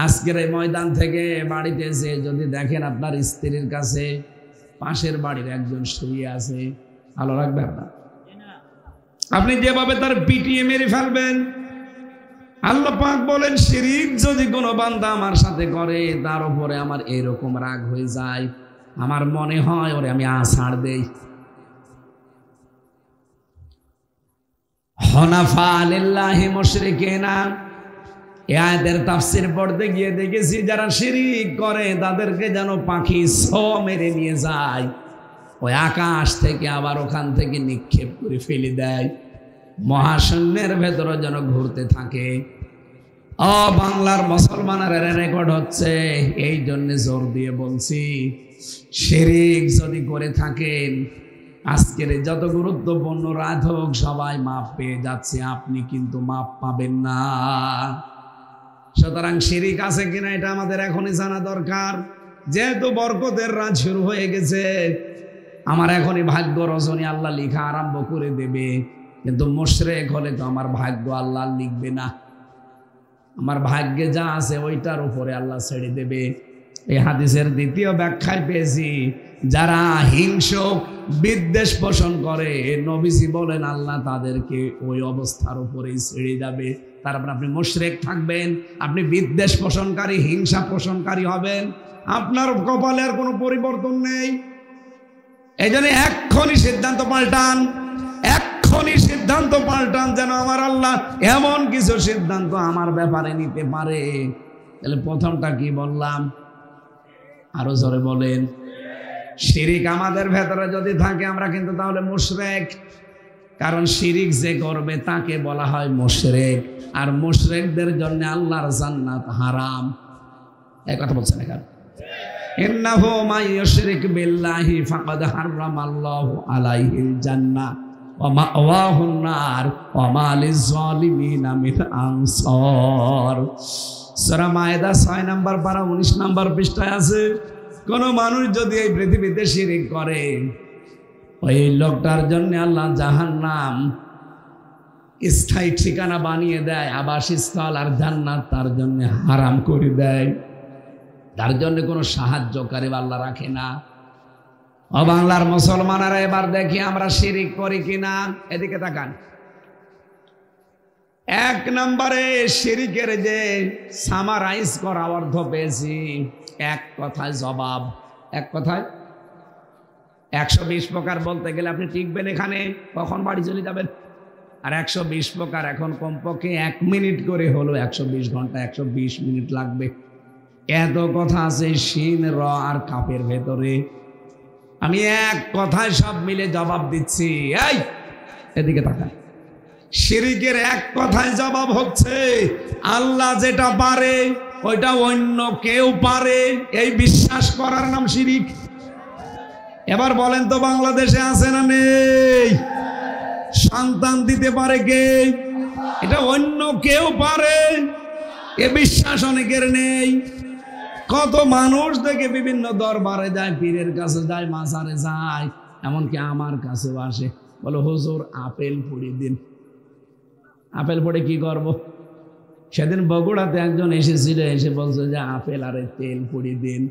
আজকের এই ময়দান থেকে বাড়িতে এসে যদি দেখেন আপনার স্ত্রীর কাছে পাশের বাড়ির একজন শুয়ে আছে, ভালো রাখবে আপনার? আপনি যেভাবে তার পিটিয়ে মেরে ফেলবেন। আল্লাহ পাক বলেন, শিরিক যদি কোনো বান্দা আমার সাথে করে, তার উপরে আমার এরকম রাগ হয়ে যায়, আমার মনে হয় ওরে আমি আছাড় দেই। হুনাফা লিল্লাহি মুশরিকিনা, এই আয়াতের তাফসীর পড়তে গিয়ে দেখেছি যারা শিরিক করে তাদেরকে যেন পাখি ছো মেরে নিয়ে যায়, ওই আকাশ থেকে আবার ওখান থেকে নিক্ষেপ করে ফেলে দেয়, মহাশূন্যের ভেতরে যেন ঘুরতে থাকে। বাংলার মুসলমানের রেকর্ড হচ্ছে। এই জন্য জোর দিয়ে বলছি, শিরিক যদি করে থাকেন, আজকের যত গুরুত্বপূর্ণ রাত হোক সবাই মাপ পেয়ে যাচ্ছে, আপনি কিন্তু মাপ পাবেন না। সুতরাং শিরিক আছে কিনা এটা আমাদের এখনই জানা দরকার। যেহেতু বরকতের রাত শুরু হয়ে গেছে, আমার এখনই ভাগ্য রজনী আল্লাহ লিখা আরম্ভ করে দেবে, কিন্তু মুশরিক হলে তো আমার ভাগ্য আল্লাহ লিখবে না, আমার ভাগ্যে যা আছে ওইটার উপরে আল্লাহ ছেড়ে দেবে। এই হাদিসের দ্বিতীয় ব্যাখ্যায় পেয়েছি, যারা হিংসক বিদ্বেষ পোষণ করে নবীজি বলেন আল্লাহ তাদেরকে ওই অবস্থার উপরেই ছেড়ে যাবে। তারপর আপনি মুশরিক থাকবেন, আপনি বিদ্বেষ পোষণকারী হিংসা পোষণকারী হবেন, আপনার কপালে আর কোনো পরিবর্তন নেই। এই জন্য এক্ষুনি সিদ্ধান্ত পাল্টান, এক্ষুনি সিদ্ধান্ত পাল্টান, যেন আমার আল্লাহ এমন কিছু সিদ্ধান্ত আমার ব্যাপারে নিতে পারে। তাহলে প্রথমটা কি বললাম, আরো জোরে বলেন। শিরিক আমাদের ভেতরে যদি থাকে আমরা কিন্তু তাহলে মুশরিক, কারণ শিরিক যে করবে তাকে বলা হয় মুশরিক, আর মুশরিকদের জন্য আল্লাহর জান্নাত হারাম। এই কথা বলছেন এখানে, ইন্নাহু মান ইউশরিক বিল্লাহি ফাকাদ হারামাল্লাহু আলাইহিল জান্নাহ ওয়া মাওয়াহুন নার ওয়া মা লিয-যালিমিনা মিন আনসার। সূরা মায়েদা 6 নম্বর পারা 19 নম্বর পৃষ্ঠায় আছে, কোন মানুষ যদি এই পৃথিবীতে শিরিক করে ওই লোকটার জন্য আল্লাহ জাহান্নাম স্থায়ী ঠিকানা বানিয়ে দেয়, আবাসস্থল, আর জান্নাত তার জন্য হারাম করে দেয়। তার জন্য কোনো সাহায্যকারী আল্লাহ রাখে না। ও বাংলার মুসলমানেরা, এবার দেখি আমরা শিরিক করি কিনা। এদিকে তাকান। এক নম্বরে শিরিকের যে সামারাইজ করা অর্থ পেয়েছি, এক কথায় জবাব। এক কথায় 120 প্রকার বলতে গেলে আপনি টিকবেন এখানে, কখন বাড়ি চলে যাবেন। আর 120 প্রকার এখন কমপক্ষে 1 মিনিট করে হলো 120 ঘন্টা 120 মিনিট লাগবে। এত কথা আছে শিন র আর কাপের ভেতরে। আমি এক কথায় সব মিলে জবাব দিচ্ছি। এই এদিকে তাকান। শিরিকের এক কথায় জবাব হচ্ছে, আল্লাহ যেটা পারে ওইটা অন্য কেউ পারে, এই বিশ্বাস করার নাম শিরিক। এবার বলেন তো, বাংলাদেশে আছে না নেই? সন্তান দিতে পারে কে? এটা অন্য কেউ পারে, এ বিশ্বাস অনেকের নেই। কত মানুষ দেখে বিভিন্ন দরবারে যায়, পীরের কাছে যায়, মাজারে যায়, এমনকি আমার কাছেও আসে, বলো হুজুর আপেল পুড়িয়ে দিন। আপেল পড়ে কি করব? সেদিন বগুড়াতে একজন এসেছিল, এসে বলছে যে আপেল আর তেল পুড়িয়ে দিন।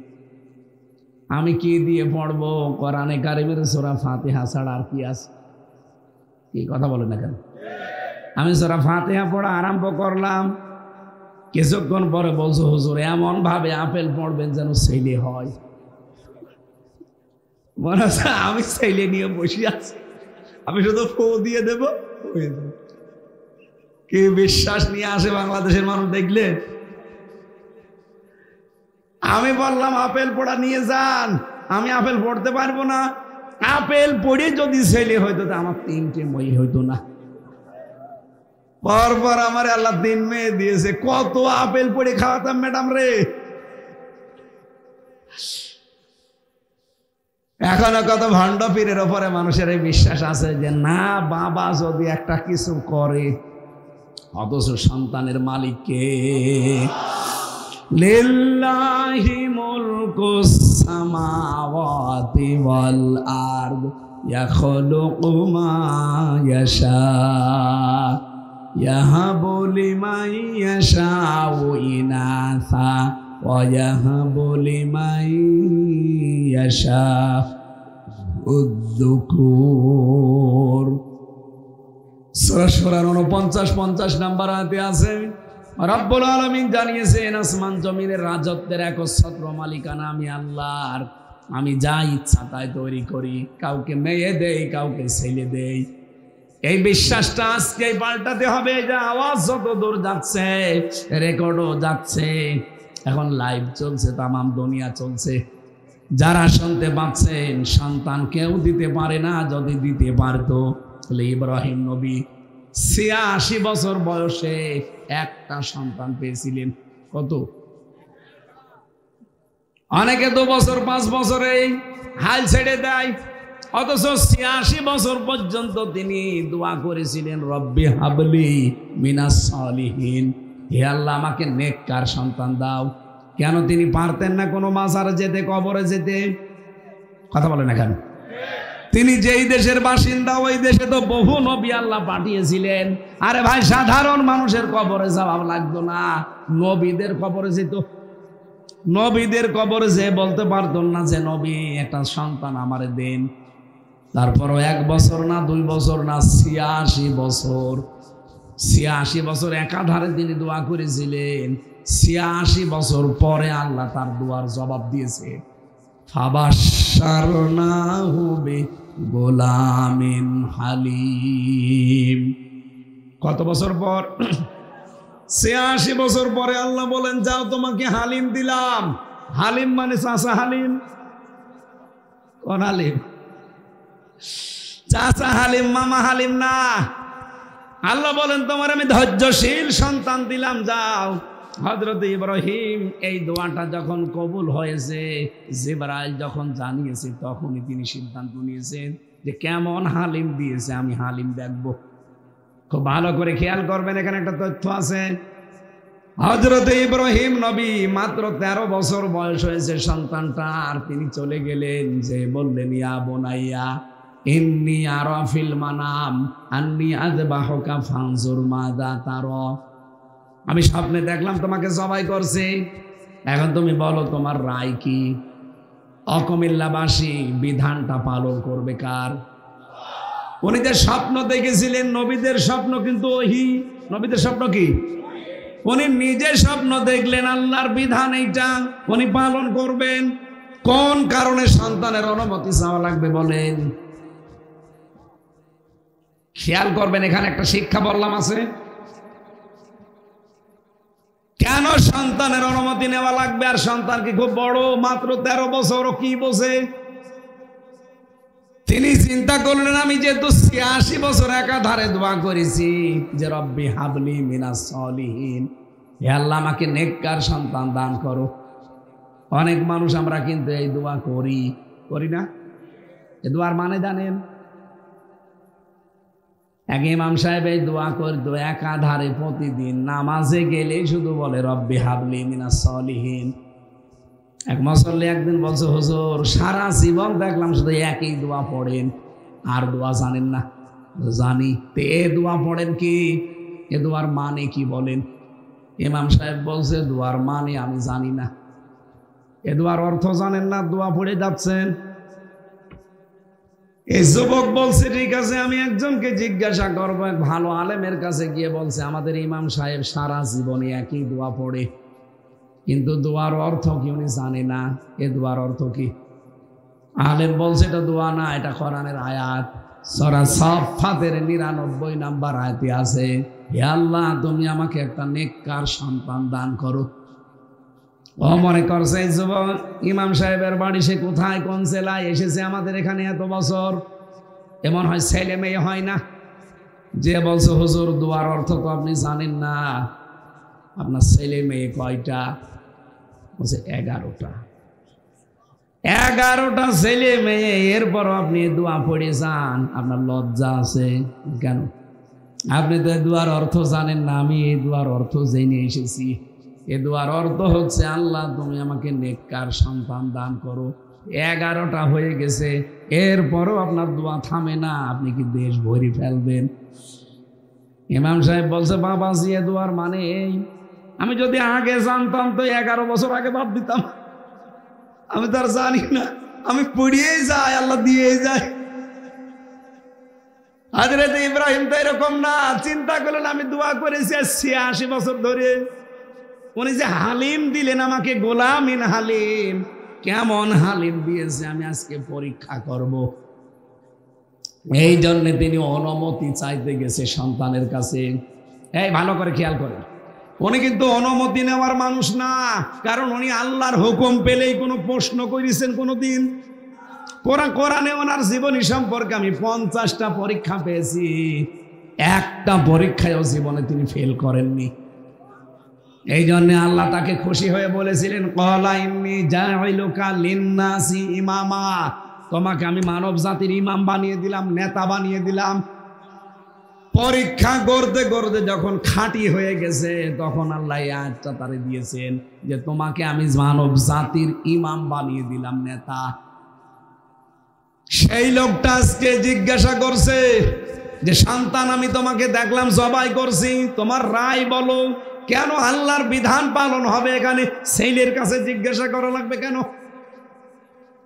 আমি কি দিয়ে পড়বো? কোরআনে কারিমের সূরা ফাতিহা ছাড়া আর কি আছে? কি কথা বলেন না কেন? আমি সূরা ফাতিহা পড়া আরম্ভ করলাম, কিছুক্ষণ পরে বলছো হুজুর এমন ভাবে আপেল পড়বেন যেন ছেলে হয়। মনে হচ্ছে আমি ছেলে নিয়ে বসে আছি, আমি শুধু ফো দিয়ে দেবো। কি বিশ্বাস নিয়ে আসে বাংলাদেশের মানুষ দেখলে। আমি বললাম আপেল পোড়া নিয়ে যান, আমি আপেল পড়তে পারবো না। আপেল পড়ে যদি ছেলে হইতো তো আমার 3টে মই হইতো না। পরপর আমার আল্লাহ 3 মেয়ে দিয়েছে, কত আপেল পড়ে খাওয়াতাম ম্যাডাম রে। এখনো কত ভণ্ড পীরের ওপরে মানুষের এই বিশ্বাস আছে যে না, বাবা যদি একটা কিছু করে, অথচ সন্তানের মালিক কে? লিল্লাহি মুলকুস সামাওয়াতি ওয়াল আরদ ইয়াখলুকু মা ইয়াশা ইয়াহাবু লিমান ইয়াশাউ ইনাসা ওয়া ইয়াহাবু লিমান ইয়াশাউয-যুকুর। সূরা সূরা 49-50 নম্বর আয়াতে আছে, রব্বুল আলামিন জানিয়েছেন আসমান জমিনের রাজত্বের একচ্ছত্র মালিকানা আমি আল্লাহর। আমি যা ইচ্ছা তাই তৈরি করি, কাউকে মেয়ে দেই, কাউকে ছেলে দেই। এই বিশ্বাসটা আজকে পাল্টাতে হবে। যে আওয়াজ যত দূর যাচ্ছে, রেকর্ডও যাচ্ছে, এখন লাইভ চলছে, তামাম দুনিয়া চলছে। যারা শুনতে পাচ্ছেন, সন্তান কেউ দিতে পারে না। যদি দিতে পারতো তাহলে ইব্রাহিম নবী 86 বছর বয়সে একটা সন্তান পেয়েছিলেন। কত? অনেকে 2 বছর 5 বছরে হাল ছেড়ে দেয়। অথচ ৮৬ বছর পর্যন্ত তিনি দোয়া করেছিলেন রব্বি হাবলি মিনাস সালিহিন, হে আল্লাহ আমাকে নেককার সন্তান দাও। কেন তিনি পারতেন না কোনো মাজারে যেতে, কবরে যেতে? কথা বলেন না কেন? তিনি যেই দেশের বাসিন্দা ওই দেশে তো বহু নবী আল্লাহ পাঠিয়েছিলেন। আরে ভাই, সাধারণ মানুষের কবরে যাওয়া লাগতো না, নবীদের কবরে যেত। নবীদের কবরে যে বলতে পারতেন না যে নবী একটা সন্তান আমারে দেন। তারপরও 1 বছর না 2 বছর না ৮৬ বছর, ৮৬ বছর একাধারে তিনি দোয়া করেছিলেন। ৮৬ বছর পরে আল্লাহ তার দোয়ার জবাব দিয়েছে। ফাবাশশারনাহু বিগুলামিন হালিম। কত বছর পর? ৮৬ বছর পরে আল্লাহ বলেন, যাও তোমাকে হালিম দিলাম। হালিম মানে চাচা হালিম। কোন হালিম? চাচা হালিম, মামা হালিম না। আল্লাহ বলেন, তোমার আমি ধৈর্যশীল সন্তান দিলাম, যাও। হযরত ইব্রাহিম এই দোয়াটা যখন কবুল হয়েছে, জিবরাইল যখন জানিয়েছে, তখনই তিনি সিদ্ধান্ত নিয়েছেন যে কেমন হালিম দিয়েছে, আমি হালিম দেখব। খুব ভালো করে খেয়াল করবেন, এখানে একটা তথ্য আছে। হযরত ইব্রাহিম নবী মাত্র 13 বছর বয়স হয়েছে সন্তানটা, আর তিনি চলে গেলেন, যে বললেন ইয়া বুনাইয়া ইন্নী আরা ফিল মানাম আন্নী আযবাহুকা ফানজুর মাযা তারা। আমি স্বপ্নে দেখলাম তোমাকে জবাই করছে, এখন তুমি বলো তোমার রায় কি? অকুমিল্লাবাসী বিধানটা পালন করবে কার? উনি যে স্বপ্ন দেখেছিলেন, নবীদের স্বপ্ন কিন্তু ওহি। নবীদের স্বপ্ন কি? উনি নিজে স্বপ্ন দেখলেন আল্লাহর বিধান এইটা উনি পালন করবেন। কোন কারণে সন্তানের অনুমতি চাওয়া লাগবে বলেন? খেয়াল করবেন, এখানে একটা শিক্ষা বললাম আছে। কেন সন্তানের অনুমতি নেওয়া লাগবে? আর সন্তান কি খুব বড়? মাত্র 13 বছর, কি বোঝে? তিনি চিন্তা করলেন, আমি যেহেতু ৮৬ বছর একাধারে দোয়া করেছি যে রব্বি হাবলি মিনাস সালিহিন, হে আল্লাহ আমাকে নেককার সন্তান দান করো। অনেক মানুষ আমরা কিন্তু এই দোয়া করি না। এই দোয়ার মানে জানেন? এক ইমাম সাহেব এই দোয়া করতো একাধারে প্রতিদিন, নামাজে গেলেই শুধু বলে রব্বি হাবলি মিনাস সালিহিন। এক মুসল্লি একদিন বলছে, হুজুর সারা জীবন দেখলাম শুধু একই দোয়া পড়েন, আর দোয়া জানেন না। জানি। তো এ দোয়া পড়েন কি? এ দোয়ার মানে কি বলেন? ইমাম সাহেব বলছে, দোয়ার মানে আমি জানি না। এ দোয়ার অর্থ জানেন না, দোয়া পড়ে যাচ্ছেন। এই যুবক বলছে, ঠিক আছে আমি একজনকে জিজ্ঞাসা করবো। এক ভালো আলেমের কাছে গিয়ে বলছে, আমাদের ইমাম সাহেব সারা জীবনে একই দোয়া পড়ে, কিন্তু দোয়ার অর্থ কি উনি জানে না। এ দোয়ার অর্থ কি? আলেম বলছে, এটা দোয়া না, এটা কোরআনের আয়াত। সূরা সাফফাতের ৯৯ নাম্বার আয়াতে আছে, হে আল্লাহ তুমি আমাকে একটা নেককার সন্তান দান করো। ও মনে করছে এই যুবক, ইমাম সাহেবের বাড়ি সে কোথায়, কোন জেলায় এসেছে আমাদের এখানে এত বছর, এমন হয় ছেলে মেয়ে হয় না। যে বলছে, হুজুর দোয়ার অর্থ তো আপনি জানেন না, আপনার ছেলে মেয়ে কয়টা? বলছে 11টা। 11টা ছেলে মেয়ে, এরপরও আপনি দোয়া পড়ে যান, আপনার লজ্জা আছে কেন? আপনি তো দোয়ার অর্থ জানেন না। আমি এই দোয়ার অর্থ জেনে এসেছি। এ দোয়ার অর্থ হচ্ছে, আল্লাহ তুমি আমাকে নেককার সন্তান দান করো। 11টা হয়ে গেছে, এরপরও আপনার দোয়া থামে না, আপনি কি দেশ ভরি ফেলবেন? ইমাম সাহেব বলছে, বাবাজি এ দোয়ার মানে এই, আমি যদি আগে জানতাম তো 11 বছর আগে বাদ দিতাম। আমি তো আর জানি না, আমি পড়িয়েই যাই, আল্লাহ দিয়েই যায়। হযরত ইব্রাহিম তো এরকম না। চিন্তা করলেন, আমি দোয়া করেছি ৮৬ বছর ধরে, উনি যে হালিম দিলেন আমাকে, গোলামিন হালিম, কেমন হালিম দিয়েছে আমি আজকে পরীক্ষা করব। এই জন্য তিনি অনুমতি চাইতে গেছে সন্তানের কাছে। এই ভালো করে খেয়াল করেন, উনি কিন্তু অনুমতি নেওয়ার মানুষ না, কারণ উনি আল্লাহর হুকুম পেলেই কোনো প্রশ্ন করেছেন কোনোদিন? কোরআনে ওনার জীবনী সম্পর্কে আমি 50টা পরীক্ষা পেয়েছি, একটা পরীক্ষায়ও জীবনে তিনি ফেল করেননি। এই জন্য আল্লাহ তাকে খুশি হয়ে বলেছিলেন, ক্বালা ইন্নী জাইলুকা লিন্নাসি ইমামা, তোমাকে আমি মানব জাতির ইমাম বানিয়ে দিলাম, নেতা বানিয়ে দিলাম। পরীক্ষা করতে করতে যখন খাঁটি হয়ে গেছে তখন আল্লাহ এই আয়াতটা তারে দিয়েছেন যে তোমাকে আমি মানব জাতির ইমাম বানিয়ে দিলাম, নেতা। সেই লোকটা আজকে জিজ্ঞাসা করছে যে সন্তান আমি তোমাকে দেখলাম জবাই করছি, তোমার রায় বলো, কেন আল্লাহর বিধান পালন হবে এখানে ছেলের কাছে জিজ্ঞাসা করা লাগবে কেন?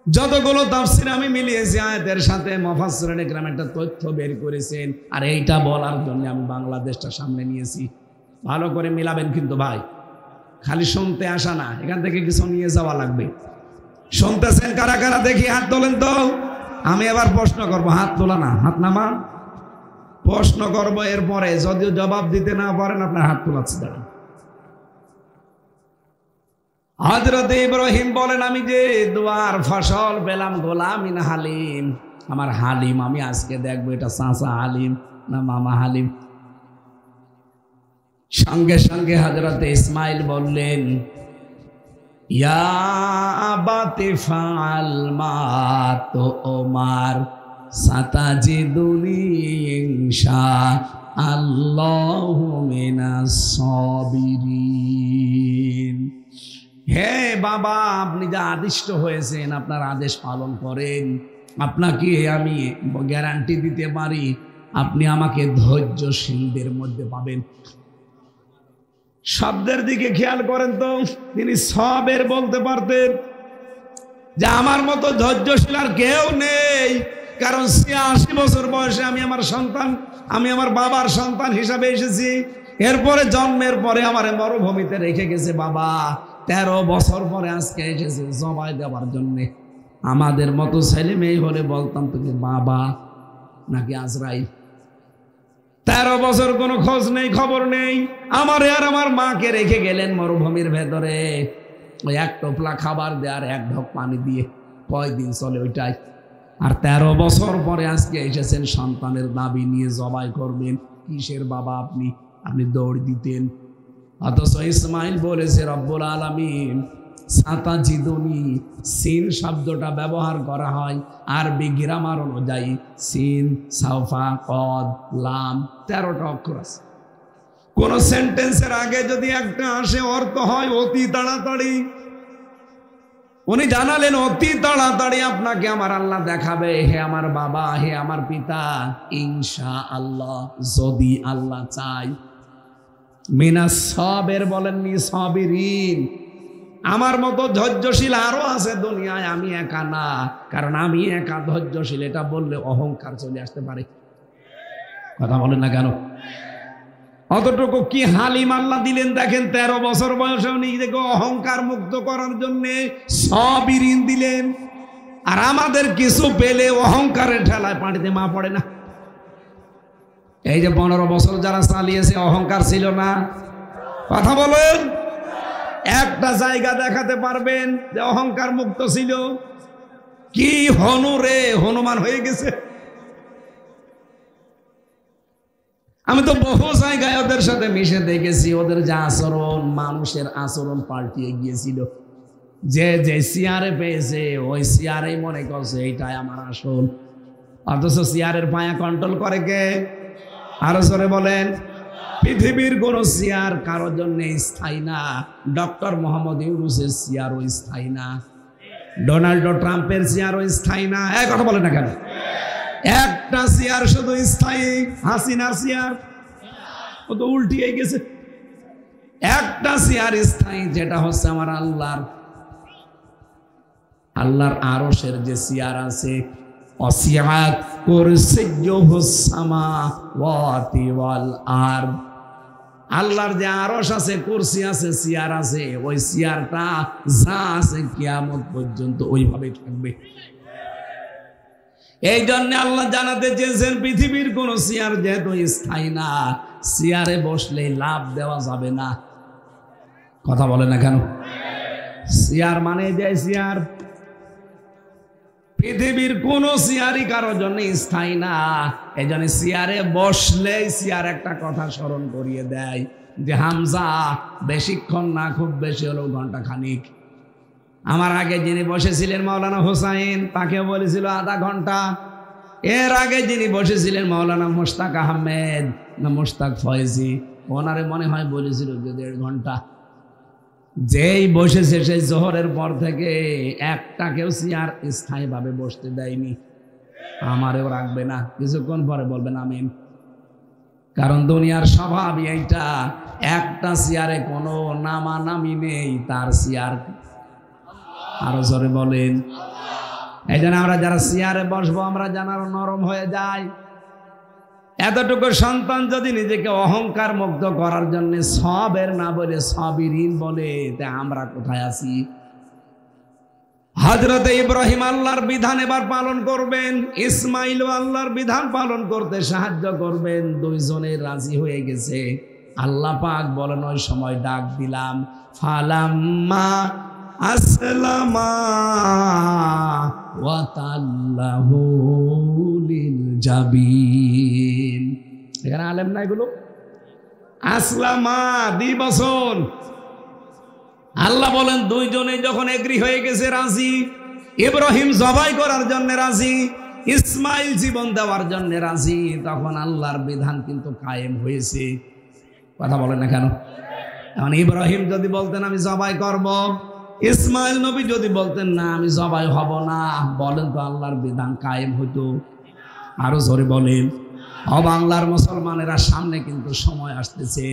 যতগুলো তাফসীর আমি মিলিয়েছি আয়াতের সাথে মুফাসসিরিন ইকরাম একটা তথ্য বের করেছেন, আর এইটা বলার জন্য আমি বাংলাদেশটা সামনে নিয়েছি। ভালো করে মিলাবেন কিন্তু ভাই, খালি শুনতে আসা না, এখান থেকে কিছু নিয়ে যাওয়া লাগবে। শুনতেছেন কারা কারা দেখি হাত তোলেন তো। আমি এবার প্রশ্ন করব, হাত তোলা না, হাত নামা। প্রশ্ন করব, এরপরে যদিও জবাব দিতে না পারেন আপনার হাত তোলাচ্ছে দাঁড়ান। হযরত ইব্রাহিম বলেন আমি যে দুয়ার ফসল পেলাম গোলামিন হালিম, আমার হালিম আমি আজকে দেখবো এটা চাচা হালিম না মামা হালিম। সঙ্গে সঙ্গে হযরত ইসমাইল বললেন ইয়া আবাতি ফাআল মা তুমার সাতাজিদুনি ইনশাআল্লাহু মিনাস সাবিরিন। হে বাবা, আপনি যা আদিষ্ট হয়েছেন আপনার আদেশ পালন করেন। আপনাকে আমি গ্যারান্টি দিতে পারি আপনি আমাকে ধৈর্যশীলদের মধ্যে পাবেন। শব্দের দিকে খেয়াল করেন তো, তিনি সবের বলতে পারতেন যে আমার মতো ধৈর্যশীল আর কেউ নেই, কারণ ৮৬ বছর বয়সে আমি আমার সন্তান, আমি আমার বাবার সন্তান হিসাবে এসেছি। এরপরে জন্মের পরে আমার মরুভূমিতে রেখে গেছে বাবা, ১৩ বছর পরে আজকে এসেছে জবাই দেওয়ার জন্য। আমাদের মতো ছেলে মেয়ে হলে বলতাম তুমি বাবা নাকি আজরাইল। ১৩ বছর কোনো খোঁজ নেই, খবর নেই। আমারে আর আমার মাকে রেখে গেলেন মরুভূমির ভেতরে, ওই এক টোপলা খাবার দেওয়ার এক ঢোক পানি দিয়ে কয়দিন চলে ওইটাই। আর ১৩ বছর পরে আজকে এসেছেন সন্তানের দাবি নিয়ে জবাই করবেন। কিসের বাবা আপনি? আপনি দৌড় দিতেন। অথচ ইসমাইল বলেছে রব্বুল আলামিন সাতাজিদুনি, সিন শব্দটা ব্যবহার করা হয় আরবি গ্রামার অনুযায়ী সিন, সাউফা, কদ, লাম ১৩টা অক্ষর আছে। কোন সেন্টেন্সের আগে যদি একটা আসে অর্থ হয় অতি তাড়াতাড়ি। উনি জানালেন অতি তাড়াতাড়ি আপনাকে আমার আল্লাহ দেখাবে, হে আমার বাবা, হে আমার পিতা, ইনশাআল্লাহ, যদি আল্লাহ চাই। মিনাস সাবির বলেননি সাবিরিন, আমার মতো ধৈর্যশীল আরো আছে দুনিয়ায়, আমি একা না। কারণ আমি একা ধৈর্যশীল এটা বললে অহংকার চলে আসতে পারে। কথা বলেন না কেন? অতটুকু কি হালিম আল্লাহ দিলেন দেখেন, ১৩ বছর বয়সে নিজেকে অহংকার মুক্ত করার জন্য সাবিরিন দিলেন। আর আমাদের কিছু পেলে অহংকারের ঠেলায় পানিতে মা পড়ে না। এই যে ১৫ বছর যারা চালিয়েছে অহংকার ছিল না? কথা বলেন, একটা জায়গা দেখাতে পারবেন যে অহংকার মুক্ত ছিল? কি হনুরে হনুমান হয়ে গেছে। আমি তো বহু জায়গায় ওদের সাথে মিশে দেখেছি, ওদের যে আচরণ, মানুষের আচরণ পাল্টিয়ে গিয়েছিল। যে যে চেয়ারে পেয়েছে ওই চেয়ারেই মনে করছে এইটাই আমার আসল। অথচ চেয়ারের পায়া কন্ট্রোল করে কে? আরো জোরে বলেন। পৃথিবীর কোন চেয়ার কারোর জন্য স্থায়ী না। ডক্টর মোহাম্মদ ইউনূসের চেয়ারও স্থায়ী না, ডোনাল্ড ট্রাম্পের চেয়ারও স্থায়ী না। এক কথা বলে না কেন? একটা চেয়ার শুধু স্থায়ী, হাসিনার চেয়ার। ও তো উল্টিয়ে গেছে। একটা চেয়ার স্থায়ী, যেটা হচ্ছে আমার আল্লাহর আরশের যে চেয়ার আছে। ওয়াসিআত কুরসিয়্যুহুস সামাওয়াতি ওয়াল আরদ, আল্লাহর যে আরশ আছে, কুরসি আছে, চেয়ার আছে, ওই চেয়ারটা যা আছে কিয়ামত পর্যন্ত ওইভাবে থাকবে। এই জন্য আল্লাহ জানাতে চেয়েছেন পৃথিবীর কোন চেয়ার যেহেতু স্থায়ী না, চেয়ারে বসলেই লাভ দেওয়া যাবে না। কথা বলে না কেন? চেয়ার মানে যে চেয়ার, পৃথিবীর কোন চেয়ারই কারোর জন্য স্থায়ী না। এই জন্য চেয়ারে বসলেই চেয়ার একটা কথা স্মরণ করিয়ে দেয় যে হামজা বেশিক্ষণ না, খুব বেশি হলেও ঘন্টা খানিক। আমার আগে যিনি বসেছিলেন মাওলানা হোসাইন, তাকেও বলেছিল আধা ঘন্টা। এর আগে যিনি বসেছিলেন মাওলানা মোশতাক আহমেদ না মোশতাক ফয়েজি, ওনারে মনে হয় বলেছিল যে 1.5 ঘন্টা। যেই বসেছে সেই জোহরের পর থেকে একটাকেও চেয়ার স্থায়ীভাবে বসতে দেয়নি। আমারেও রাখবে না, কিছুক্ষণ পরে বলবেন আমিন। কারণ দুনিয়ার স্বভাব এইটা, একটা চেয়ারে কোনো নামানামি নেই, তার চেয়ার। আরো জোরে বলেন। এই জন্য আমরা যারা চেয়ারে বসবো আমরা যেন আরো নরম হয়ে যায়। এতটুকু সন্তান যদি নিজেকে অহংকার মুক্ত করার জন্য সবের না বলে সবিরিন বলে, তা আমরা কোথায় আছি? হযরত ইব্রাহিম আল্লাহর বিধান এবার পালন করবেন, ইসমাইলও আল্লাহর বিধান পালন করতে সাহায্য করবেন। দুইজনে রাজি হয়ে গেছে। আল্লাহ পাক বলেন ওই সময় ডাক দিলাম, ফালাম্মা আসলামা ওয়া তাল্লাহু লিল জাবিন। এখানে আলেম না এগুলো? আসলামা দিবসন। আল্লাহ বলেন দুইজনে যখন এগ্রি হয়ে গেছে, রাজি, ইব্রাহিম জবাই করার জন্য রাজি, ইসমাইল জীবন দেওয়ার জন্য রাজি, তখন আল্লাহর বিধান কিন্তু কায়েম হয়েছে। কথা বলেন না কেন? এখন ইব্রাহিম যদি বলতেন আমি জবাই করব, ইসমাইল নবী যদি বলতেন না আমি জবাই হব না, বলেন তো আল্লাহর বিধান কায়েম হতো? আরো জোরে বলেন। বাংলার মুসলমানেরা, সামনে কিন্তু সময় আসতেছে।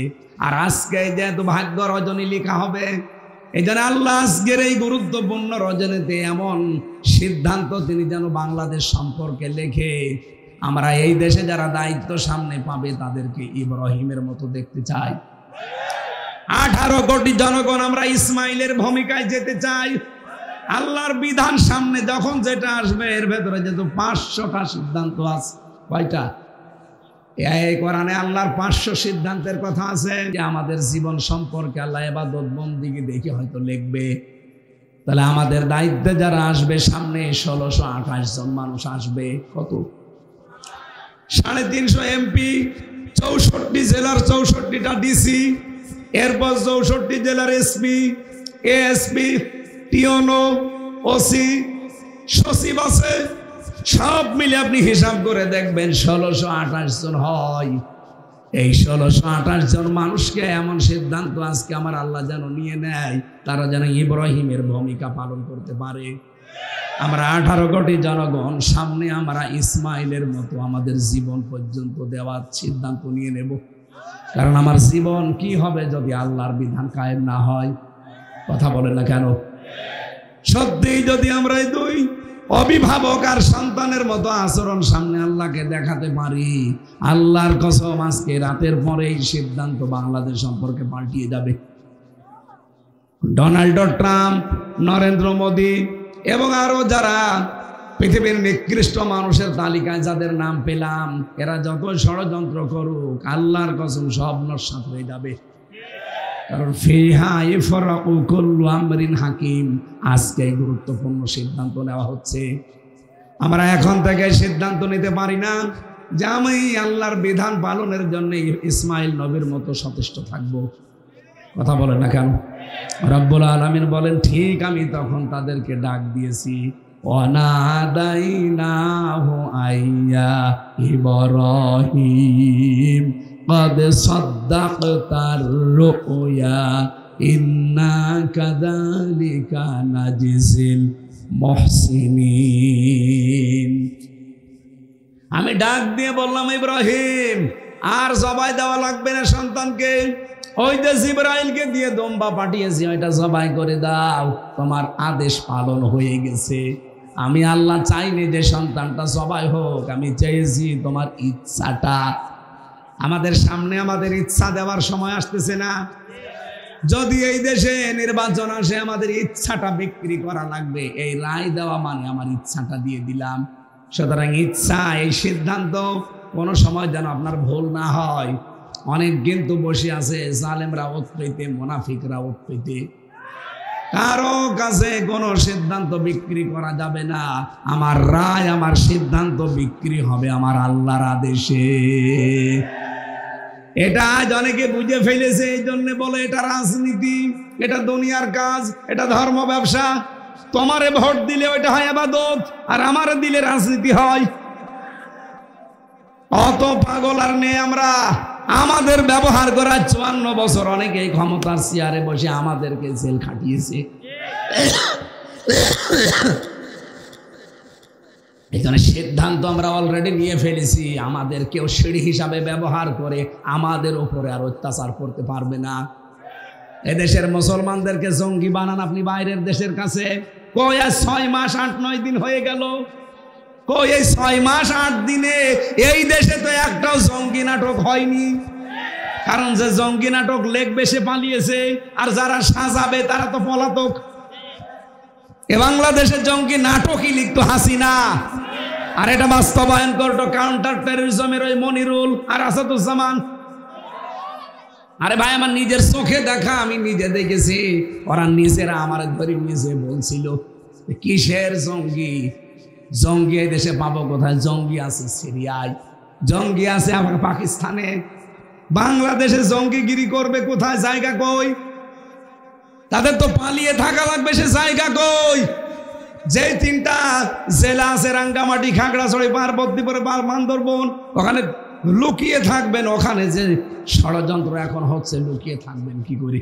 আর আজকে যেহেতু ভাগ্য রজনী লেখা হবে, এই জন্য আল্লাহ আজকের এই গুরুত্বপূর্ণ রজনীতে এমন সিদ্ধান্ত তিনি যেন বাংলাদেশ সম্পর্কে লেখে, আমরা এই দেশে যারা দায়িত্ব সামনে পাবে তাদেরকে ইব্রাহিমের মতো দেখতে চাই। 18 কোটি জনগণ আমরা ইসমাইলের ভূমিকায় যেতে চাই। আল্লাহর বিধান সামনে যখন যেটা আসবে, এর ভেতরে যেহেতু 500টা সিদ্ধান্ত আছে। কয়টা? এই কোরআনে আল্লাহর 500 সিদ্ধান্তের কথা আছে, যে আমাদের জীবন সম্পর্কে আল্লাহ ইবাদত বন্দেগী দেখে হয়তো লিখবে। তাহলে আমাদের দায়িত্বে যারা আসবে সামনে 1628 জন মানুষ আসবে। কত? 350 এমপি, 64 জেলার 64টা ডিসি, এরপর 64 জেলার এসপি, এএসপি, টিওনো, ওসি, সচিব আছে। সব মিলে আপনি হিসাব করে দেখবেন 1628 জন হয়। এই 1628 জন মানুষকে এমন সিদ্ধান্ত আজকে আমার আল্লাহ যেন নিয়ে নেয়, তারা যেন ইব্রাহিমের ভূমিকা পালন করতে পারে। আমরা 18 কোটি জনগণ সামনে আমরা ইসমাইলের মতো আমাদের জীবন পর্যন্ত দেওয়ার সিদ্ধান্ত নিয়ে নেব। কারণ আমার জীবন কি হবে যদি আল্লাহর বিধান কায়েম না হয়? কথা বলেন না কেন? সত্যি যদি আমরা এই দুই অভিভাবক আর সন্তানের মতো আচরণ সামনে আল্লাহকে দেখাতে পারি, আল্লাহর কসম আজকে রাতের পরে এই সিদ্ধান্ত বাংলাদেশ সম্পর্কে পাল্টিয়ে যাবে। ডোনাল্ড ট্রাম্প, নরেন্দ্র মোদী এবং আরো যারা পৃথিবীর নিকৃষ্ট মানুষের তালিকায় যাদের নাম পেলাম, এরা যত ষড়যন্ত্র করুক, আল্লাহর কসম সব নস্যাৎ হয়ে যাবে। কারণ ফিহা ইফরাকু কুল্লু আমরিন হাকিম, আজকে গুরুত্বপূর্ণ সিদ্ধান্ত নেওয়া হচ্ছে। আমরা এখন থেকে সিদ্ধান্ত নিতে পারি না যে আমি আল্লাহর বিধান পালনের জন্য ইসমাইল নবীর মতো সচেষ্ট থাকব। কথা বলেন না কেন? রব্বুল আলামিন বলেন ঠিক আমি তখন তাদেরকে ডাক দিয়েছি, ওয়ানাদাইনাহু আইয়া ইব্রাহিম قد صدقت الرؤيا إنا كذلك نجزي المحسنين। আমি ডাক দিয়ে বললাম ইব্রাহিম আর জবাই দেওয়া লাগবে না সন্তানকে, ওই যে জিবরাইলকে দিয়ে দম্বা পাঠিয়েছি ওইটা জবাই করে দাও, তোমার আদেশ পালন হয়ে গেছে। আমি আল্লাহ চাইনি যে সন্তানটা জবাই হোক, আমি চেয়েছি তোমার ইচ্ছাটা। আমাদের সামনে আমাদের ইচ্ছা দেওয়ার সময় আসতেছে না? যদি এই দেশে নির্বাচন আসে আমাদের ইচ্ছাটা বিক্রি করা লাগবে, এই রায় দেওয়া মানে আমার ইচ্ছাটা দিয়ে দিলাম। সুতরাং ইচ্ছা, এই সিদ্ধান্ত কোনো সময় যেন আপনার ভুল না হয়। অনেক কিন্তু বসে আছে জালেমরা ওৎপেতে, মুনাফিকরা ওৎপেতে, কারো কাছে কোনো সিদ্ধান্ত বিক্রি করা যাবে না। আমার রায়, আমার সিদ্ধান্ত বিক্রি হবে আমার আল্লাহর আদেশে। এটা আজ অনেকে বুঝে ফেলেছে, এই জন্য বলে এটা রাজনীতি, এটা দুনিয়ার কাজ, এটা ধর্ম ব্যবসা। তোমারে ভোট দিলে ওইটা হয় ইবাদত, আর আমারে দিলে রাজনীতি হয়। অত পাগল আর নেই আমরা। আমাদের ব্যবহার করা 54 বছর অনেকেই ক্ষমতার চেয়ারে বসে আমাদেরকে জেল খাটিয়েছে। এখানে সিদ্ধান্ত আমরা অলরেডি নিয়ে ফেলেছি, আমাদের কেউ সিঁড়ি হিসাবে ব্যবহার করে আমাদের উপরে আর অত্যাচার করতে পারবে না। এদেশের মুসলমানদেরকে জঙ্গি বানান আপনি বাইরের দেশের কাছে। কই 6 মাস 8-9 দিন হয়ে গেল, কই এই 6 মাস 8 দিনে এই দেশে তো একটাও জঙ্গি নাটক হয়নি। কারণ যে জঙ্গি নাটক লিখবে সে পালিয়েছে, আর যারা সাজাবে তারা তো পলাতক। এ বাংলাদেশে জঙ্গি নাটকই লিখতো হাসিনা, আর এটা বাস্তবায়ন করতো কাউন্টার টেররিজমের ওই মনিরুল আর আসাদুজ্জামান। আরে ভাই, আমার নিজের চোখে দেখা, আমি নিজে দেখেছি। ওরা নিজেরা আমার ধরে নিজে বলছিল কিসের জঙ্গি, জঙ্গি এই দেশে পাবো কোথায়? জঙ্গি আছে সিরিয়ায়, জঙ্গি আছে আমার পাকিস্তানে, বাংলাদেশে জঙ্গিগিরি করবে কোথায়? জায়গা কই? তাদের তো পালিয়ে থাকা লাগবে, সে জায়গা কই? যে 3টা জেলা আছে, রাঙ্গামাটি, খাগড়াছড়ি, পার্বতীপুর, বান্দরবন, ওখানে লুকিয়ে থাকবেন। ওখানে যে ষড়যন্ত্র এখন হচ্ছে, লুকিয়ে থাকবেন কি করে?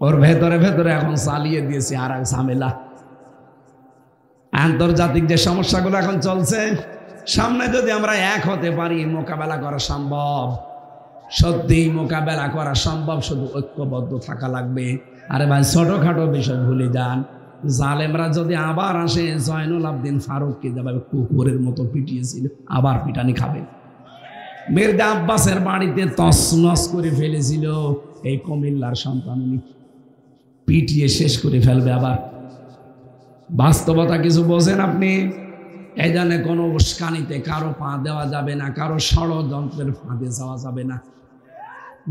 ওর ভেতরে ভেতরে এখন চালিয়ে দিয়েছে আর এক ঝামেলা। আন্তর্জাতিক যে সমস্যাগুলো এখন চলছে, সামনে যদি আমরা এক হতে পারি, মোকাবেলা করা সম্ভব। সত্যি মোকাবেলা করা সম্ভব, শুধু ঐক্যবদ্ধ থাকা লাগবে। আরে ভাই, ছোটখাটো বিষয় ভুলে যান। জালেমরা যদি আবার আসে, জয়নুল আবদিন ফারুককে যেভাবে কুকুরের মতো পিটিয়েছিল, আবার পিটানি খাবে। মির্জা আব্বাসের বাড়িতে তছনছ করে ফেলেছিল এই কুমিল্লার সন্তান, উনি পিটিয়ে শেষ করে ফেলবে আবার। বাস্তবতা কিছু বোঝেন আপনি? এই জন্য কোনো উস্কানিতে কারো পা দেওয়া যাবে না, কারো ষড়যন্ত্রের ফাঁদে যাওয়া যাবে না।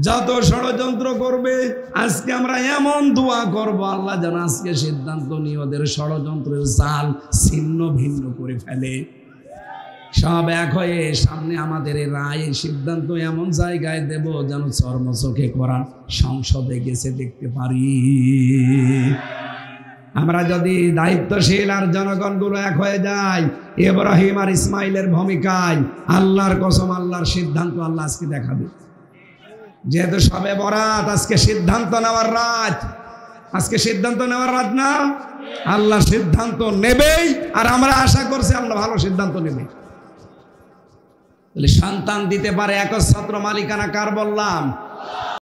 যত ষড়যন্ত্র করবে, আজকে আমরা এমন দোয়া করব, আল্লাহ যেন আজকে সিদ্ধান্ত নিয়ে ওদের ষড়যন্ত্রের জাল ছিন্ন ভিন্ন করে ফেলে। সব এক হয়ে সামনে আমাদের রায় সিদ্ধান্ত এমন জায়গায় দেব যেন চর্মচোখে কোরআন সংসদে গেছে দেখতে পারি। আমরা যদি দায়িত্বশীল আর জনগণগুলো এক হয়ে যায়, ইব্রাহিম আর ইসমাইলের ভূমিকায়, আল্লাহর কসম, আল্লাহর সিদ্ধান্ত আল্লাহ আজকে দেখাবে। যেহেতু সবে বরাত, আজকে সিদ্ধান্ত নেওয়ার রাত, আজকে সিদ্ধান্ত নেওয়ার রাত না, আল্লাহ সিদ্ধান্ত নেবেই। আর আমরা আশা করছি আল্লাহ ভালো সিদ্ধান্ত নেবে। সন্তান দিতে পারে একচ্ছত্র মালিকানা কার বললাম?